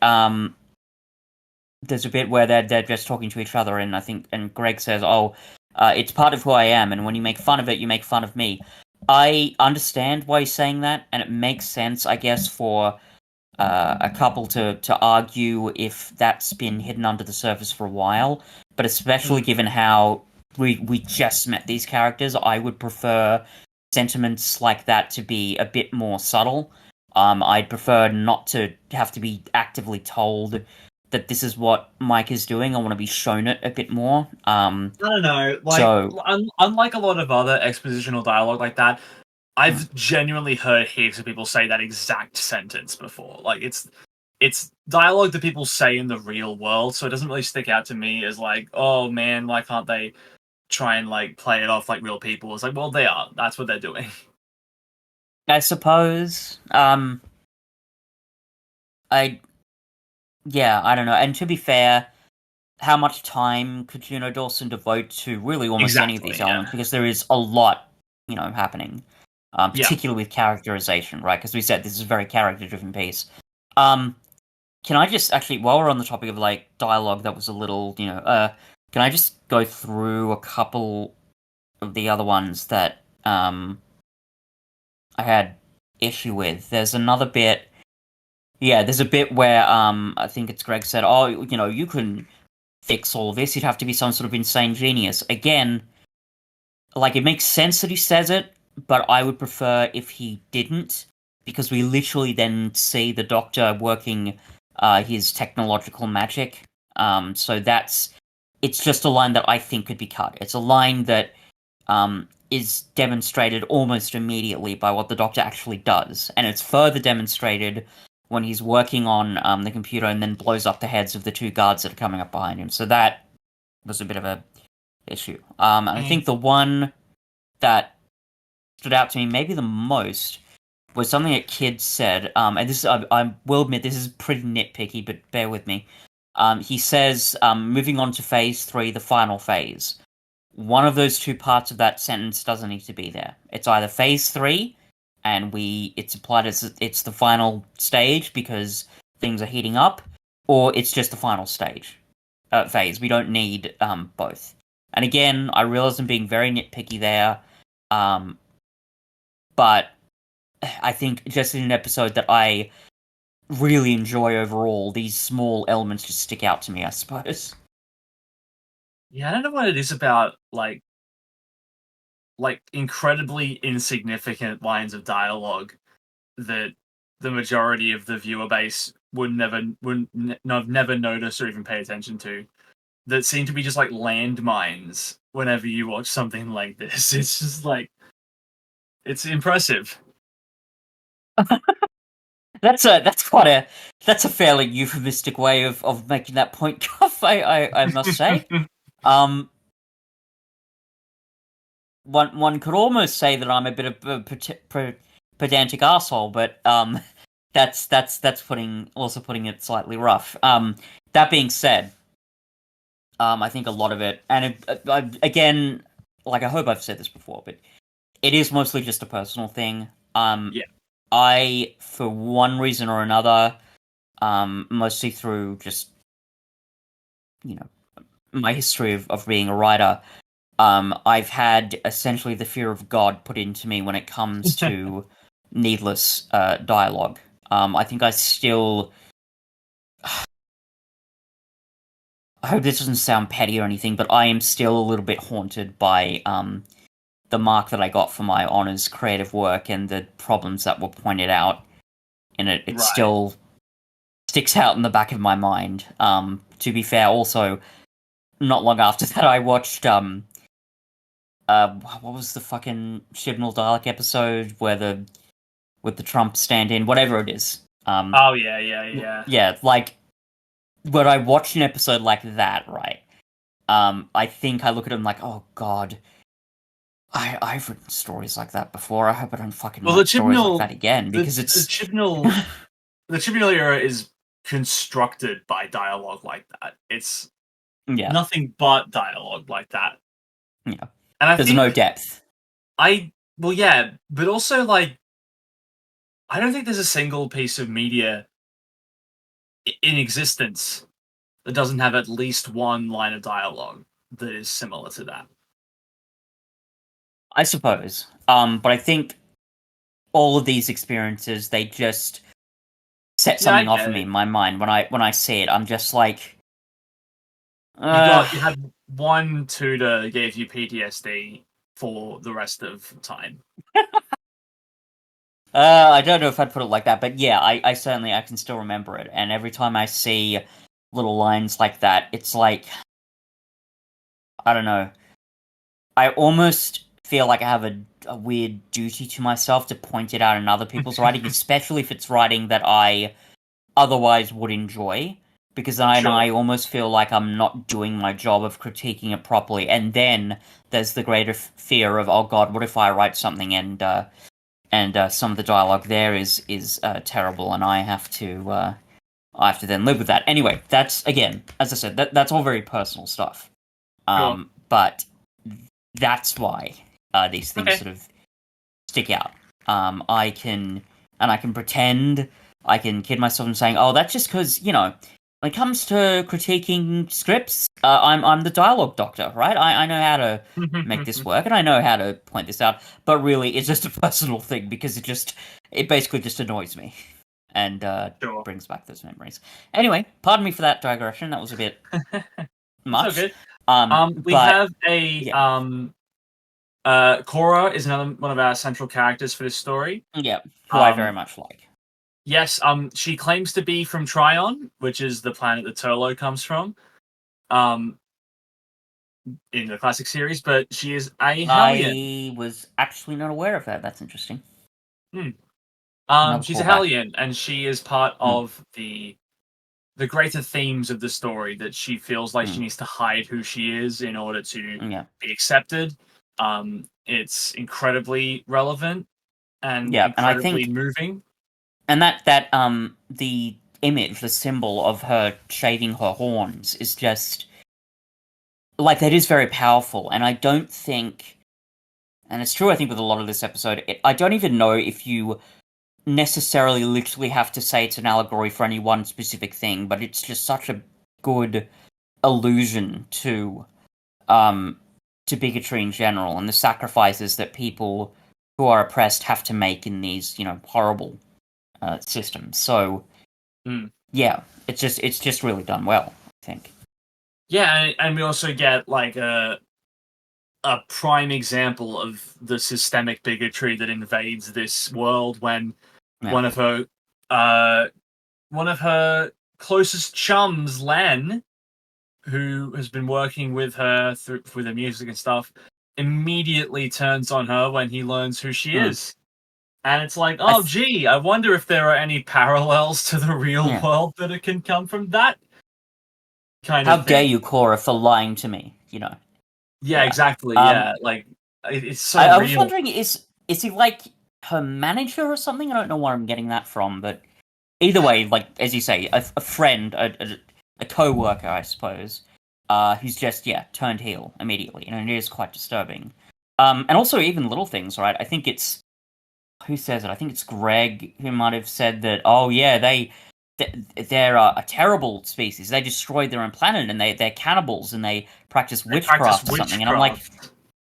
There's a bit where they're just talking to each other, and I think and Greg says, "Oh, it's part of who I am, and when you make fun of it, you make fun of me." I understand why he's saying that, and it makes sense, I guess, for a couple to argue if that's been hidden under the surface for a while. But especially Mm. given how we just met these characters, I would prefer sentiments like that to be a bit more subtle. I'd prefer not to have to be actively told that this is what Mike is doing. I want to be shown it a bit more. I don't know. Like, So unlike a lot of other expositional dialogue like that, I've genuinely heard heaps of people say that exact sentence before. Like, it's dialogue that people say in the real world, so it doesn't really stick out to me as like, oh man, why can't they try and like play it off like real people? It's like, well, they are. That's what they're doing. I suppose, I yeah, I don't know. And to be fair, how much time could Juno Dawson devote to really almost any of these Exactly. elements? Yeah. Because there is a lot, happening, Yeah. particularly with characterization, right? Because we said this is a very character-driven piece. Um, can I just actually, while we're on the topic of like dialogue, that was a little, can I just go through a couple of the other ones that I had issue with? There's another bit. Yeah, there's a bit where I think it's Greg said, "Oh, you can fix all of this. You'd have to be some sort of insane genius." Again, like it makes sense that he says it, but I would prefer if he didn't, because we literally then see the Doctor working his technological magic. So it's just a line that I think could be cut. It's a line that is demonstrated almost immediately by what the Doctor actually does, and it's further demonstrated when he's working on the computer and then blows up the heads of the two guards that are coming up behind him. So that was a bit of a issue. And I Mm. think the one that stood out to me maybe the most was something that Kid said. And this I will admit this is pretty nitpicky, but bear with me. He says, moving on to phase 3, the final phase. One of those two parts of that sentence doesn't need to be there. It's either phase 3, and it's applied as it's the final stage because things are heating up, or it's just the final stage phase. We don't need both. And again, I realize I'm being very nitpicky there, um, but I think just in an episode that I really enjoy overall, these small elements just stick out to me, I suppose. Yeah, I don't know what it is about like incredibly insignificant lines of dialogue that the majority of the viewer base would never notice or even pay attention to. That seem to be just like landmines whenever you watch something like this. It's just like it's impressive. That's a fairly euphemistic way of making that point, Guff. I must say. Um, one could almost say that I'm a bit of a pedantic asshole, but that's putting it slightly rough. That being said, I think a lot of it, and again, like I hope I've said this before, but it is mostly just a personal thing. Yeah. I, for one reason or another, mostly through just, you know, my history of being a writer. I've had essentially the fear of God put into me when it comes to needless dialogue. I think I still. I hope this doesn't sound petty or anything, but I am still a little bit haunted by the mark that I got for my honors creative work and the problems that were pointed out in it. It Right. still sticks out in the back of my mind. To be fair, also not long after that, I watched what was the fucking Chibnall Dalek episode where with the Trump stand-in, whatever it is. Oh yeah. Yeah, like when I watch an episode like that, right? I think I look at him like, oh god, I've written stories like that before. I hope I don't fucking Well, the write stories like Chibnall, that again the because the it's Chibnall, the Chibnall era is constructed by dialogue like that. It's yeah, nothing but dialogue like that, yeah. and I There's no think depth. well, yeah, but also like I don't think there's a single piece of media in existence that doesn't have at least one line of dialogue that is similar to that. I suppose. But I think all of these experiences they just set Yeah, I something off get in me it. in my mind when I see it. I'm just like, You had one tutor gave you PTSD for the rest of time. I don't know if I'd put it like that, but yeah, I certainly I can still remember it. And every time I see little lines like that, it's like I don't know. I almost feel like I have a weird duty to myself to point it out in other people's writing, especially if it's writing that I otherwise would enjoy. Because I Sure, almost feel like I'm not doing my job of critiquing it properly. And then there's the greater fear of, oh god, what if I write something and some of the dialogue there is terrible, and I have to then live with that. Anyway, that's again, as I said, that's all very personal stuff. sure. But that's why these things Okay. sort of stick out. I can I can pretend, I can kid myself in saying, "Oh, that's just because when it comes to critiquing scripts, I'm the dialogue doctor, right? I know how to make this work, and I know how to point this out. But really, it's just a personal thing because it basically just annoys me and Sure. brings back those memories. Anyway, pardon me for that digression. That was a bit It's all much. good. We But have a yeah, Cora is another one of our central characters for this story. yeah, who I very Um, much like. yes, she claims to be from Tryon, which is the planet that Turlo comes from. Um, in the classic series, but she is a Hellion. I was actually not aware of that. That's interesting. Hmm. Another She's a callback. Hellion, and she is part Mm, of the greater themes of the story that she feels like she mm, needs to hide who she is in order to yeah, be accepted. It's incredibly relevant and yeah, and I incredibly think, moving. and the image, the symbol of her shaving her horns is just like that is very powerful, and I don't think, and it's true. I think with a lot of this episode, I don't even know if you necessarily literally have to say it's an allegory for any one specific thing, but it's just such a good allusion um to bigotry in general and the sacrifices that people who are oppressed have to make in these horrible systems. So Mm. yeah, it's just really done well, I think. Yeah, and we also get like a prime example of the systemic bigotry that invades this world when Yeah, one of her uh one of her closest chums, Len, who has been working with her through with the music and stuff, immediately turns on her when he learns who she mm. is. And it's like, I oh gee, I wonder if there are any parallels to the real yeah. world that it can come from that kind How of dare thing. you, Cora, for lying to me? Yeah, Yeah. exactly. Um, Yeah, like it's so I was real. wondering, is he like her manager or something? I don't know where I'm getting that from, but either way, like as you say, a friend, a co-worker, I suppose, who's just turned heel immediately, and it is quite disturbing. And also even little things, right? I think it's who says it? I think it's Greg who might have said that. Oh yeah, they're a terrible species. They destroyed their own planet, and they're cannibals, and they practice They practice witchcraft or something. witchcraft.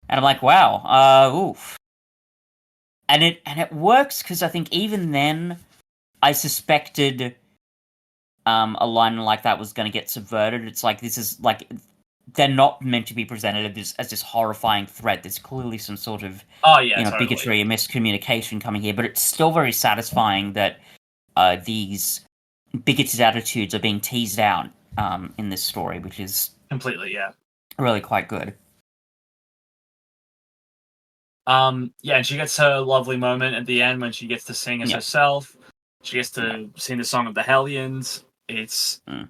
And I'm like, wow, oof. And it works because I think even then I suspected a line like that was going to get subverted. It's like this is like they're not meant to be presented as this horrifying threat. There's clearly some sort of Oh yeah, totally. bigotry and miscommunication coming here, but it's still very satisfying that these bigoted attitudes are being teased out in this story, which is Completely, yeah. really quite good. Yeah, and she gets her lovely moment at the end when she gets to sing as Yeah, herself. She gets yeah, to sing the song of the Hellions. It's mm.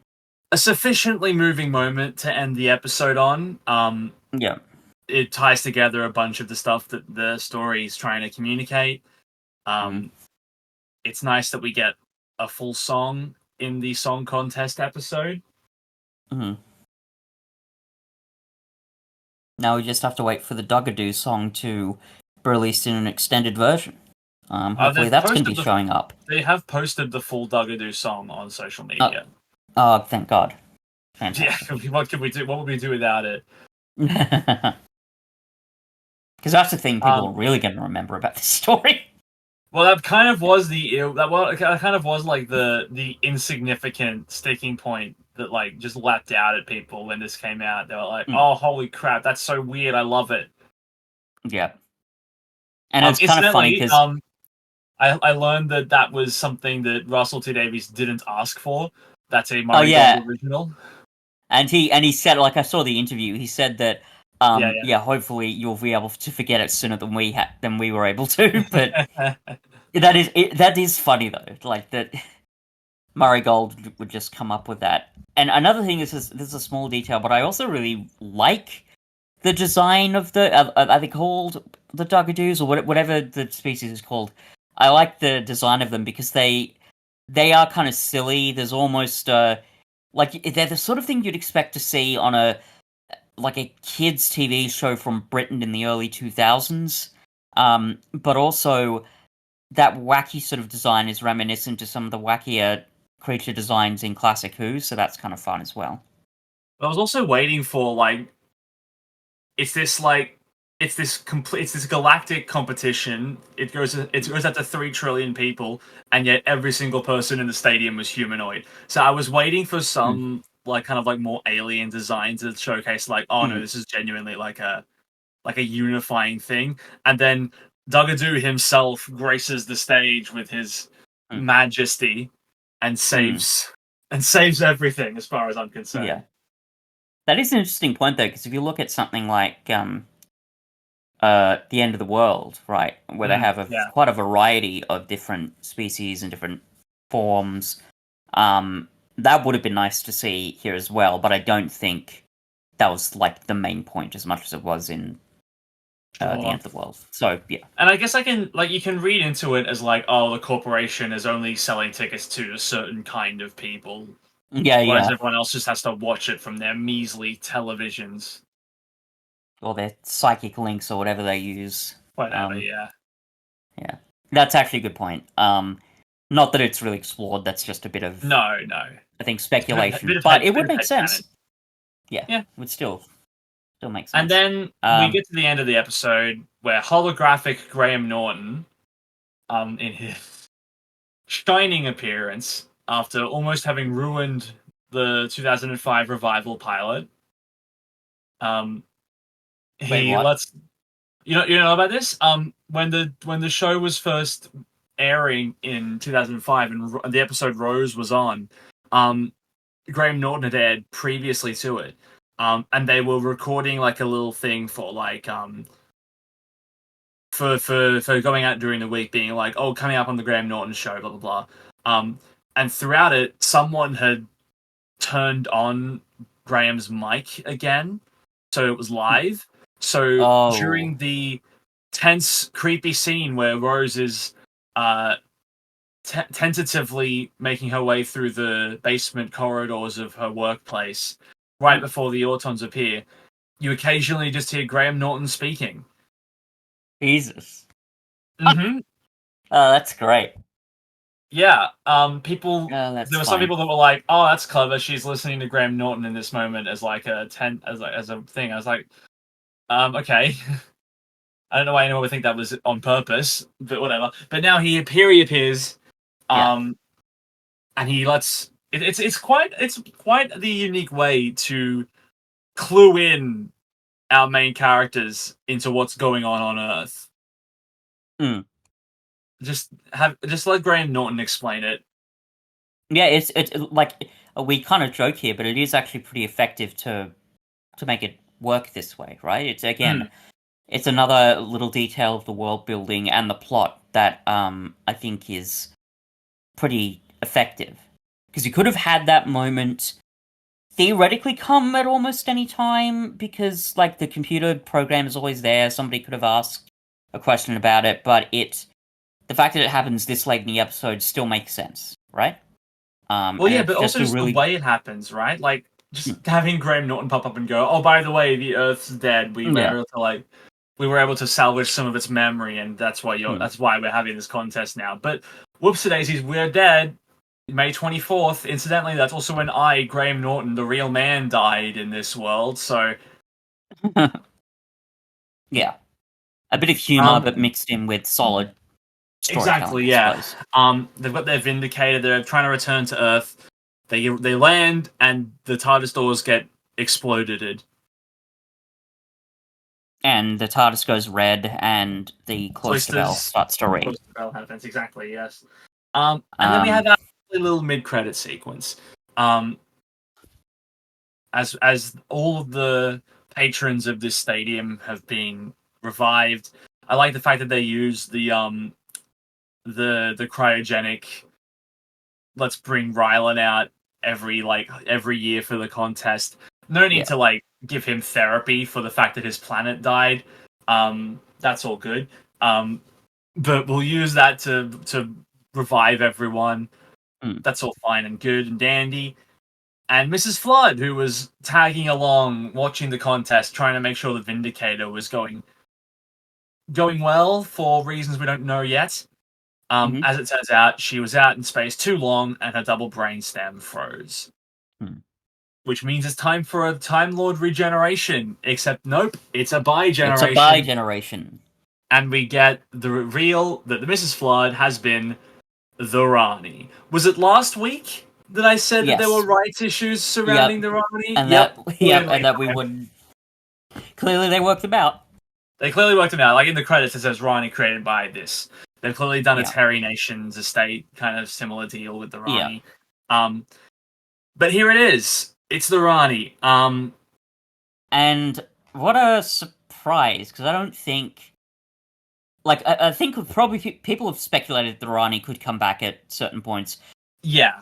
a sufficiently moving moment to end the episode on. Yeah. It ties together a bunch of the stuff that the story is trying to communicate. Mm-hmm. Um, it's nice that we get a full song in the song contest episode. Mm-hmm. Now we just have to wait for the Dugadoo song to be released in an extended version. Hopefully that's going to be showing up. They have posted the full Dugadoo song on social Uh, media. oh, thank God. Yeah, Fantastic. what can we do? What would we do without it? Because that's the thing people are really going to remember about this story. Well, that kind of was that kind of was like the insignificant sticking point that like just leapt out at people when this came out. They were like, "Oh, holy crap, that's so weird! I love it." Yeah, and it's kind of funny Incidentally, because I learned that was something that Russell T Davies didn't ask for. That's a oh Murray Gold yeah, original. and he said, like, I saw the interview. He said that Yeah, yeah, hopefully you'll be able to forget it sooner than we were able to. But yeah. that is funny though, like that Murray Gold would just come up with that. And another thing is this is a small detail, but I also really like the design of the are they called the Dugadoos or whatever the species is called. I like the design of them because they are kind of silly. There's almost like they're the sort of thing you'd expect to see on a kids TV show from Britain in the early 2000s. But also that wacky sort of design is reminiscent to some of the wackier creature designs in Classic Who, so that's kind of fun as well. I was also waiting for like it's this like it's this galactic competition. It goes out to 3 trillion people, and yet every single person in the stadium was humanoid. So I was waiting for Mm. some like kind of like more alien design to showcase like, oh no, Mm. this is genuinely like a unifying thing. And then Dugadoo himself graces the stage with his Mm. majesty and Mm. saves everything as far as I'm Yeah. concerned. That is an interesting point, though, because if you look at something like the End of the World, right, where they have Yeah. quite a variety of different species and different forms, um, that would have been nice to see here as well. But I don't think that was like the main point as much as it was in the Sure. End of the World. So yeah, And I guess I can like you can read into it as like, oh, the corporation is only selling tickets to a certain kind of people, yeah, whereas yeah, everyone else just has to watch it from their measly televisions. or their psychic links or whatever they use. Whatever, Um, yeah. yeah, that's actually a good point. Not that it's really explored. That's just a bit of No, no. I think A speculation, but it bit would of make headcanon. sense. Yeah, Yeah. it would still make And sense. then we Um, get to the end of the episode where holographic Graham Norton, in his shining appearance after almost having ruined the 2005 revival pilot, um, wait, he what? lets you know about this. When the show was first airing in 2005 and the episode Rose was on, um, Graham Norton had aired previously to it, and they were recording like a little thing for like for going out during the week, being like, oh, coming up on the Graham Norton show, blah blah blah. And throughout it, someone had turned on Graham's mic again, so it was live. So Oh, during the tense, creepy scene where Rose is uh, tentatively making her way through the basement corridors of her workplace, right mm, before the Autons appear, you occasionally just hear Graham Norton speaking. Jesus. Mm-hmm. Oh, that's great. Yeah. People. That's There were some fine. people that were like, "Oh, that's clever. She's listening to Graham Norton in this moment as like as a thing." I was like, okay. I don't know why anyone would think that was on purpose, but whatever. But now he appears, Yeah. um, and he lets it's quite the unique way to clue in our main characters into what's going on Earth. Mm. Just let Graham Norton explain it. Yeah, it's like we kind of joke here, but it is actually pretty effective to make it work this way, right? It's Hmm. again, it's another little detail of the world building and the plot that I think is pretty effective. Because you could have had that moment theoretically come at almost any time because like the computer program is always there. Somebody could have asked a question about it, but the fact that it happens this late in the episode still makes sense, right? Well, And yeah, it's but just also a just the really way it happens, right? Like hmm, just having Graham Norton pop up and go, "Oh, by the way, the Earth's dead. yeah. We were able to salvage some of its memory, and Hmm. that's why we're having this contest now." But whoopsie daisies, we're dead. May 24th. Incidentally, that's also when Graham Norton, the real man, died in this world. So, Yeah, a bit of humor, um, but mixed in with solid storytelling, exactly, I yeah. suppose. They've got their Vindicator. They're trying to return to Earth. They land, and the TARDIS doors get exploded. And the TARDIS goes red, and the cloister bell Cloisters, starts to ring. cloister bell happens exactly. Yes. And then we have Um, our little mid-credit sequence. Um, as all of the patrons of this stadium have been revived. I like the fact that they use the cryogenic. Let's bring Rylan out every year for the contest. No need yeah. to like give him therapy for the fact that his planet died. That's all good. Um, but we'll use that to revive everyone. Mm. That's all fine and good and dandy. And Mrs. Flood, who was tagging along, watching the contest, trying to make sure the Vindicator was going well for reasons we don't know yet. Mm-hmm. As it turns out, she was out in space too long, and her double brainstem froze. Mm. Which means it's time for a Time Lord regeneration. Except, nope, it's a bi It's a bi generation, generation. and we get the reveal that the Mrs. Flood has been the Rani. Was it last week that I said that there were Yes. rights issues surrounding Yep. the Rani? And Yep, that yep, brilliantly and that we timed. would clearly they worked them out. They clearly worked them out. Like in the credits, it says Rani created by this. They've clearly done a Yeah. Terry Nations estate kind of similar deal with the Yeah. Rani. Um, but here it is. It's the Rani. And what a surprise, because I don't think like I think probably people have speculated that Rani could come back at certain points, Yeah.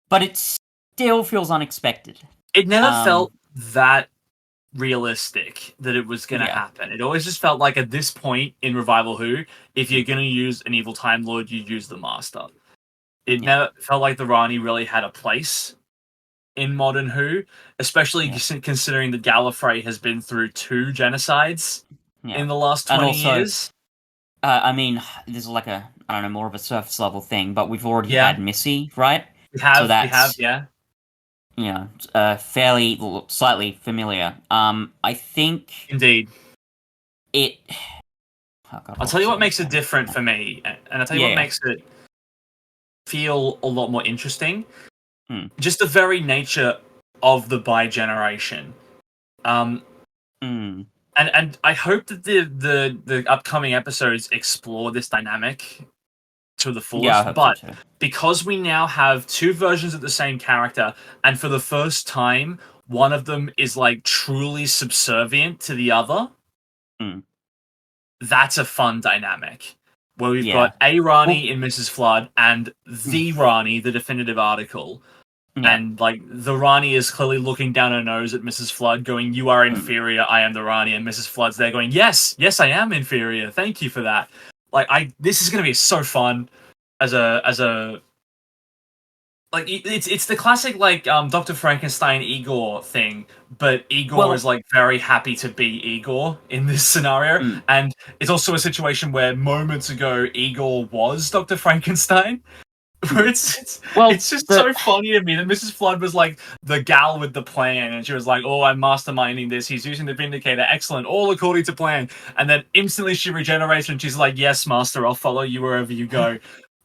but it still feels unexpected. It never Um felt that realistic that it was going to yeah. happen. It always just felt like at this point in Revival Who, if you're Mm. going to use an evil Time Lord, you use the Master. It Yeah. never felt like the Rani really had a place in modern Who, especially Yeah. considering that Gallifrey has been through two genocides Yeah. in the last And 20 also years. I mean, this is like a I don't know, more of a surface level thing, but we've already Yeah, had Missy, right? So we have, that's yeah, you know fairly slightly familiar. I think indeed. it. Oh God, I'll what tell you was I what going to makes it say? different for me, and I'll tell you Yeah. what Yeah. makes it feel a lot more interesting. Hmm. Just the very nature of the bi generation. Um, Mm. and I hope that the upcoming episodes explore this dynamic to the Yeah, I fullest. hope so But too. because we now have two versions of the same character, and for the first time, one of them is like truly subservient to the other, Mm. that's a fun dynamic. Where we've Yeah. got a Well. Rani in Mrs. Flood and Mm. the Rani, the definitive article. Yeah. And like the Rani is clearly looking down her nose at Mrs. Flood, going, "You are Mm. inferior. I am the Rani." And Mrs. Flood's there going, "Yes, yes, I am inferior. Thank you for that." This is gonna be so fun as a like it's the classic like Dr. Frankenstein Igor thing, but Igor is Well. like very happy to be Igor in this scenario, Mm. and it's also a situation where moments ago Igor was Dr. Frankenstein, Well, it's just so funny to me that Mrs. Flood was like the gal with the plan, and she was like, "Oh, I'm masterminding this. He's using the Vindicator. Excellent, all according to plan." And then instantly she regenerates, and she's like, "Yes, Master, I'll follow you wherever you go."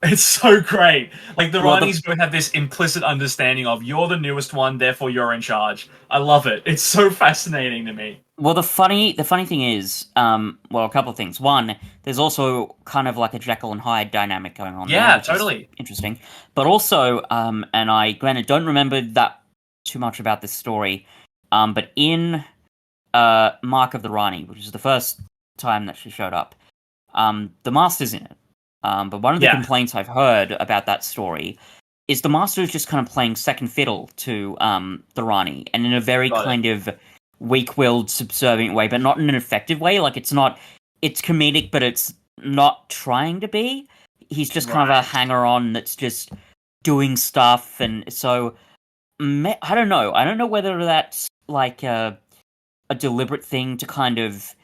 It's so great. Like the well, Ranis both have this implicit understanding of you're the newest one, therefore you're in charge. I love it. It's so fascinating to me. the funny thing is, well, a couple of things. One, there's also kind of like a Jekyll and Hyde dynamic going on there, Yeah, which is totally. interesting. But also, and I granted don't remember that too much about this story, but in Mark of the Rani, which is the first time that she showed up, the Master's in it. But one of the Yeah, complaints I've heard about that story is the Master is just kind of playing second fiddle to the Rani, and in a very got it. kind of weak-willed, subservient way, but not in an effective way. Like it's comedic, but it's not trying to be. He's just kind of a Right. hanger-on that's just doing stuff, and so I don't know. I don't know whether that's like a deliberate thing to kind of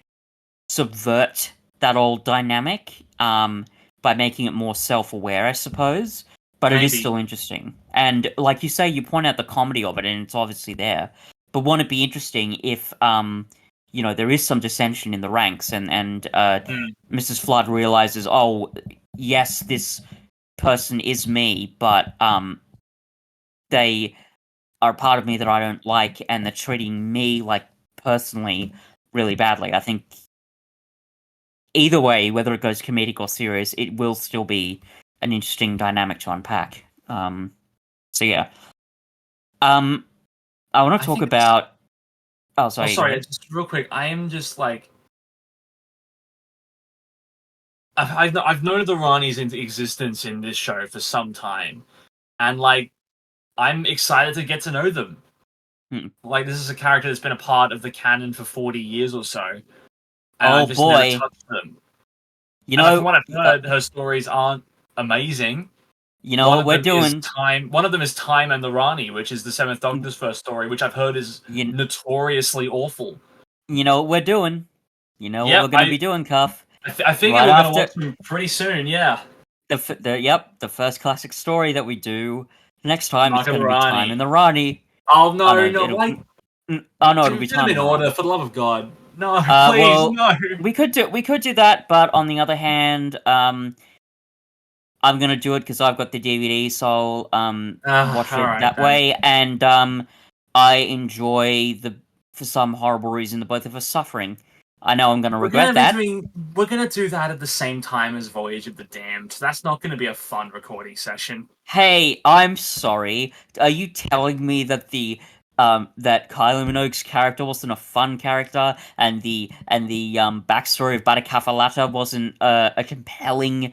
subvert that old dynamic by making it more self-aware, I suppose. But it is Maybe. still interesting. And like you say, you point out the comedy of it, and it's obviously there. But won't it be interesting if, there is some dissension in the ranks, and Mm. Mrs. Flood realizes, oh, yes, this person is me, but they are part of me that I don't like, and they're treating me, like, personally, really badly. I think either way, whether it goes comedic or serious, it will still be an interesting dynamic to unpack. So yeah. I want I to talk think it's. about. Oh, Oh, sorry. Go sorry. ahead. Just real quick. I am just like I've known the Ranis into existence in this show for some time, and like I'm excited to get to know them. Hmm. Like this is a character that's been a part of the canon for 40 years or so, and Oh I've just never boy. touched them. You And like, from know. what I've heard, her stories aren't amazing. You know what we're doing. One of them is Time and the Rani, which is the Seventh Doctor's first story, which I've heard is You notoriously awful. you know what we're doing. You know what Yep, we're gonna be doing, Cuff. I think Right we're gonna watch after them pretty soon. Yeah, the first classic story that we do next time is Mark of going the to be Time in Rani. the Rani. Oh Oh no, no, no, like oh no, it'll do be them Time in in the order Rani. for the love of God. No, please, Well, no. we could do that, but on the other hand, I'm gonna do it because I've got the DVD, so I'll watch All it right that then. way, and I enjoy for some horrible reason the both of us suffering. I know I'm gonna regret that. We're gonna do that at the same time as Voyage of the Damned. That's not gonna be a fun recording session. Hey, I'm sorry. Are you telling me that that Kylie Minogue's character wasn't a fun character, and the backstory of Batakafalata wasn't a compelling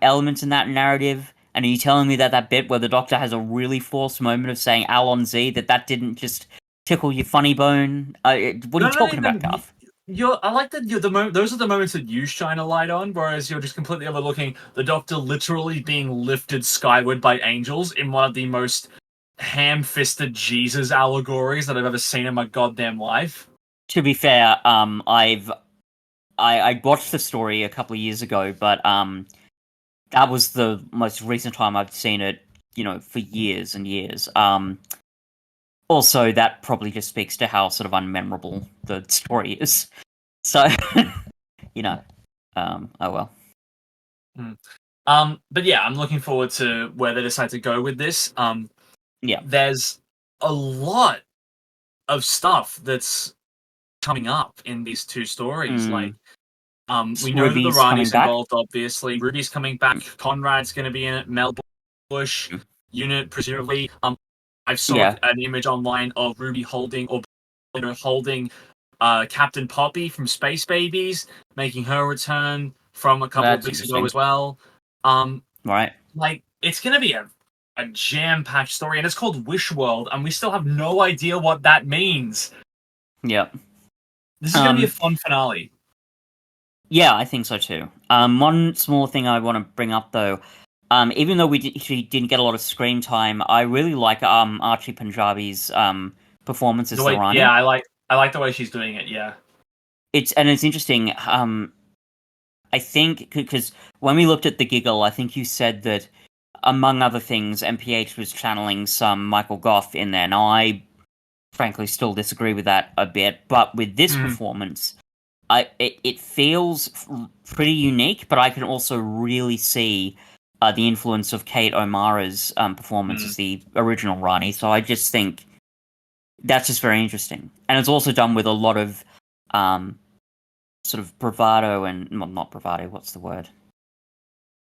element in that narrative? And are you telling me that that bit where the Doctor has a really forced moment of saying Alon Z that didn't just tickle your funny bone? What are you No, no, talking no, about, no. Cuff? I like that you're those are the moments that you shine a light on, whereas you're just completely overlooking the Doctor literally being lifted skyward by angels in one of the most ham-fisted Jesus allegories that I've ever seen in my goddamn life. To be fair, I watched the story a couple of years ago, but that was the most recent time I've seen it, for years and years. Also, that probably just speaks to how sort of unmemorable the story is. So, you know, oh well. Hmm. But yeah, I'm looking forward to where they decide to go with this. Yeah. There's a lot of stuff that's coming up in these two stories. Like, Mm. we know that the Ruby's coming Rani's back. involved, obviously. Ruby's coming back. Conrad's going to be in it. Mel Bush, Unit, presumably. I saw Yeah, an image online of Ruby holding Captain Poppy from Space Babies, making her return from a couple of that's weeks ago interesting. as well. Um, Right. like it's gonna be a jam-packed story, and it's called Wish World, and we still have no idea what that means. Yeah. This is gonna be a Um, fun finale. yeah, I think so too. One small thing I want to bring up though, even though she didn't get a lot of screen time, I really like Archie Punjabi's performance as The the way, yeah, Rani. I like the way she's doing it. Yeah, It's interesting. I think because when we looked at the giggle, I think you said that among other things, MPH was channeling some Michael Goff in there. Now, I frankly still disagree with that a bit, but with this Mhm. performance, it feels pretty unique, but I can also really see the influence of Kate O'Mara's performance Mm. as the original Rani. So I just think that's just very interesting, and it's also done with a lot of um, sort of bravado and well, not bravado. What's the word?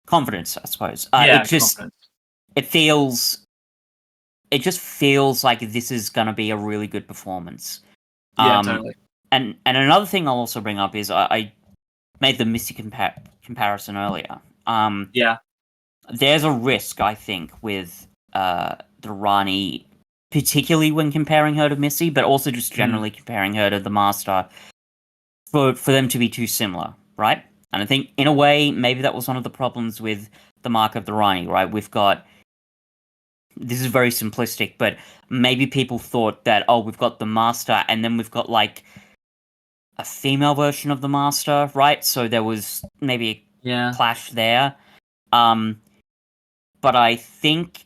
Confidence, I suppose. Yeah, confidence. It feels it just feels like this is going to be a really good performance. Yeah, Um, totally. and another thing I'll also bring up is I made the Missy comparison earlier. Yeah. There's a risk, I think, with the Rani, particularly when comparing her to Missy, but also just Mm. generally comparing her to the Master, for them to be too similar, right? And I think, in a way, maybe that was one of the problems with the Mark of the Rani, right? We've got this is very simplistic, but maybe people thought that, oh, we've got the Master, and then we've got like a female version of the Master, right? So there was maybe a Yeah. clash there. Um, but I think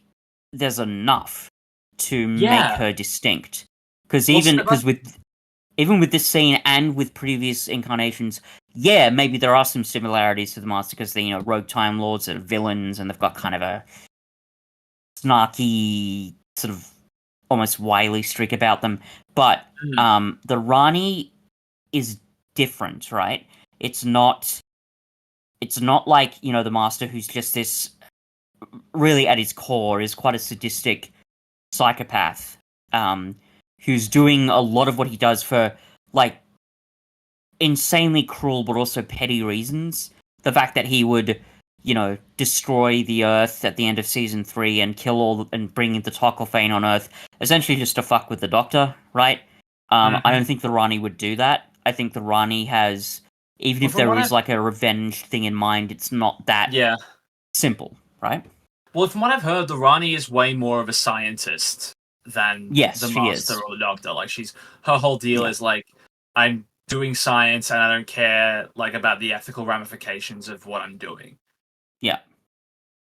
there's enough to make Yeah. her distinct. Because Well, even so because with even with this scene and with previous incarnations, yeah, maybe there are some similarities to the Master because they, rogue Time Lords are villains and they've got kind of a snarky, sort of almost wily streak about them. But mm, the Rani is different, right? It's not. It's not like the Master, who's just this. Really, at his core, is quite a sadistic psychopath, um, who's doing a lot of what he does for like insanely cruel but also petty reasons. The fact that he would, destroy the Earth at the end of season 3 and kill all and bring the Tocklefane on Earth, essentially just to fuck with the Doctor, right? I mhm. don't think the Rani would do that. I think the Rani has, even Well, if from there what is I've like a revenge thing in mind, it's not that yeah. simple, right? Well, from what I've heard, the Rani is way more of a scientist than Yes, the she Master is. or the Doctor. Like her whole deal Yeah, is like, I'm doing science and I don't care like about the ethical ramifications of what I'm doing. yeah,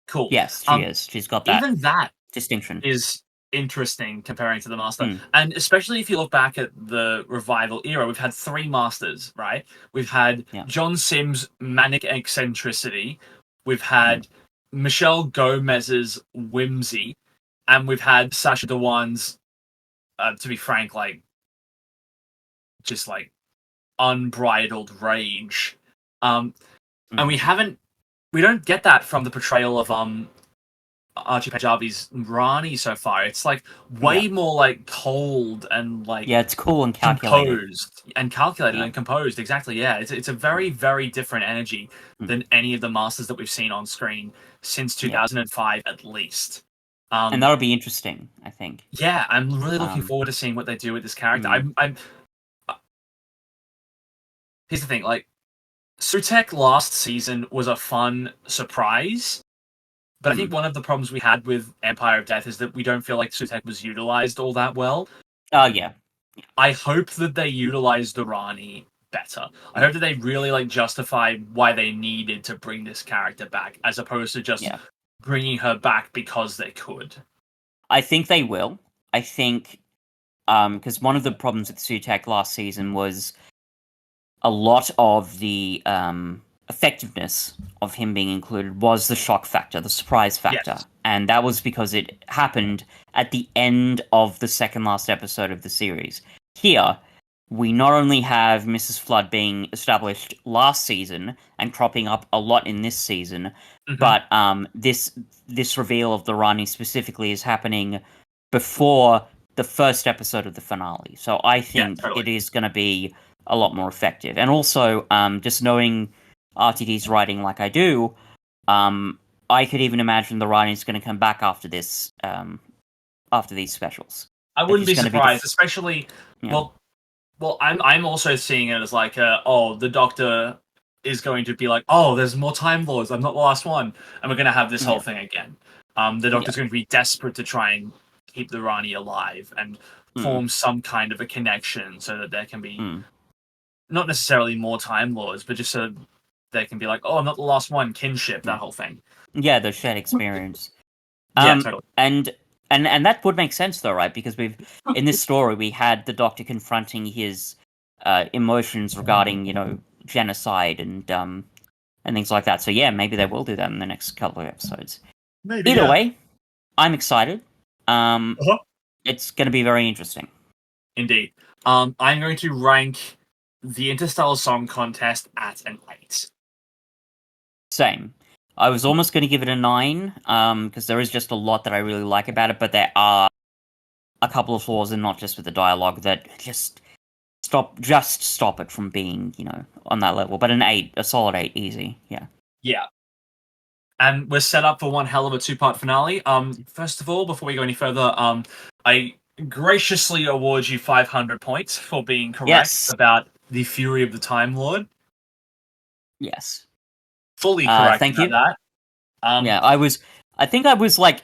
Cool. yes, she is. She's got that Even that distinction. is interesting comparing to the Master. Mm, And especially if you look back at the revival era, we've had three Masters, right? We've had yeah. John Sims' manic eccentricity, we've Mm, had Michelle Gomez's whimsy, and we've had Sasha Dewan's, to be frank, like just like unbridled rage. And mm, we don't get that from the portrayal of Archie Panjabi's Rani so far. It's like yeah, way more like cold and like yeah. It's cool and calculated. composed and calculated Yeah, and composed. Exactly. Yeah. It's a very very different energy mm, than any of the masters that we've seen on screen since yeah. 2005 at least. And that'll be interesting, I think. Yeah, I'm really looking Um, forward to seeing what they do with this character. mm, I'm Here's the thing, like Sutek last season was a fun surprise. But I think mm. one of the problems we had with Empire of Death is that we don't feel like Sutek was utilized all that well. Oh yeah, I hope that they utilize the Rani better. I yeah, hope that they really like justify why they needed to bring this character back, as opposed to just yeah. bringing her back because they could. I think they will. I think because one of the problems with Sutek last season was a lot of the effectiveness of him being included was the shock factor, the surprise factor. Yes. And that was because it happened at the end of the second last episode of the series. Here, we not only have Mrs. Flood being established last season and cropping up a lot in this season, Hmm. but this reveal of the Rani specifically is happening before the first episode of the finale. So I Yeah, think totally. it is going to be a lot more effective. And also, just knowing RTD's writing like I do, um, I could even imagine the writing's going to come back after these specials. I Like wouldn't he's be going to be surprised, especially yeah, well, I'm also seeing it as like, oh, the Doctor is going to be like, oh, there's more Time Lords. I'm not the last one, and we're going to have this whole yeah, thing again. The yeah, Doctor's going to be desperate to try and keep the Rani alive and mm, form some kind of a connection so that there can be mm, not necessarily more Time Lords, but just so there can be like, oh, I'm not the last one, kinship, yeah, that whole thing. yeah. The shared experience. Yeah, totally. And that would make sense though, right? Because in this story we had the Doctor confronting his emotions regarding, genocide and things like that. So yeah, maybe they will do that in the next couple of episodes. Maybe, Either yeah. way, I'm excited. Uh-huh. It's going to be very interesting. Indeed. I'm going to rank the Interstellar Song Contest at an 8. Same. I was almost going to give it a 9, because there is just a lot that I really like about it, but there are a couple of flaws, and not just with the dialogue, that just stop it from being, on that level. But an 8, a solid 8, easy, yeah. Yeah. And we're set up for one hell of a 2-part finale. First of all, before we go any further, I graciously award you 500 points for being correct Yes. about the Fury of the Time Lord. Yes. Fully correct Thank about you. that. Yeah, I think I was like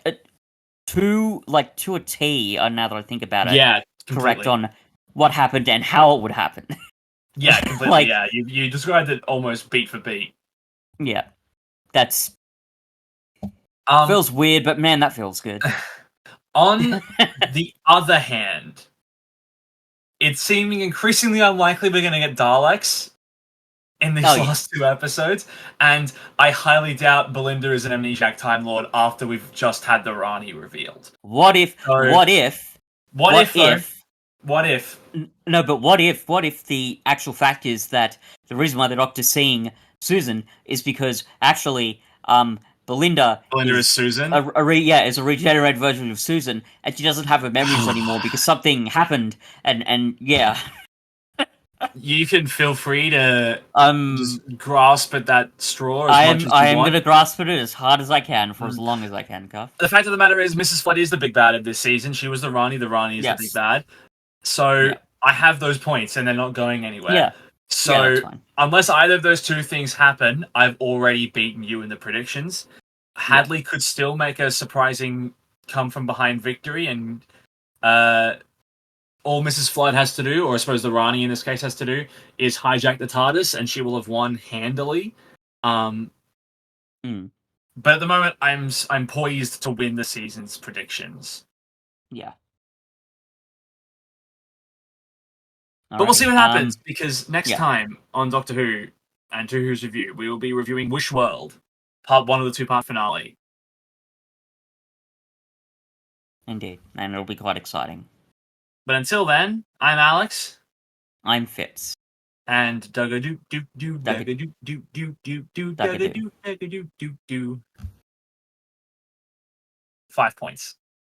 to a T, now that I think about it, Yeah, correct completely. on what happened and how it would happen. Yeah, completely. Like, Yeah, you described it almost beat for beat. yeah, that's Um, feels weird, but man, that feels good. on the other hand, it's seeming increasingly unlikely we're going to get Daleks in these Oh, yeah. last 2 episodes, and I highly doubt Belinda is an amnesiac Time Lord after we've just had the Rani revealed. What if? So, What if? what What if, though? if? What if No, but what if? What if the actual fact is that the reason why the Doctor's seeing Susan is because actually, Belinda Belinda is is Susan? is a regenerated version of Susan, and she doesn't have her memories anymore because something happened, and yeah, You can feel free to just um, grasp at that straw as I much am as I you am want. gonna grasp at it as hard as I can for as Mm. long as I can, Cuff. The fact of the matter is, Mrs. Flood is the big bad of this season. She was the Rani. The Rani is the big Yes, bad. So yeah, I have those points, and they're not going anywhere. yeah, yeah. So That's fine. unless either of those two things happen, I've already beaten you in the predictions. Yeah, Hadley could still make a surprising come from behind victory, and uh, all Mrs. Flood has to do, or I suppose the Rani in this case has to do, is hijack the TARDIS, and she will have won handily. Um, mm, but at the moment, I'm poised to win the season's predictions. yeah. But we'll see Alrighty. what happens, because next Yeah, time on Doctor Who and Doctor Who's Review, we will be reviewing Wish World, part 1 of the 2-part finale. indeed, and it'll be quite exciting. But until then, I'm Alex, I'm Fitz. and dugga doo doo doo Dugga dugga doo doo doo doo doo dugga dugga doo. doo dugga doo doo doo. 5 points.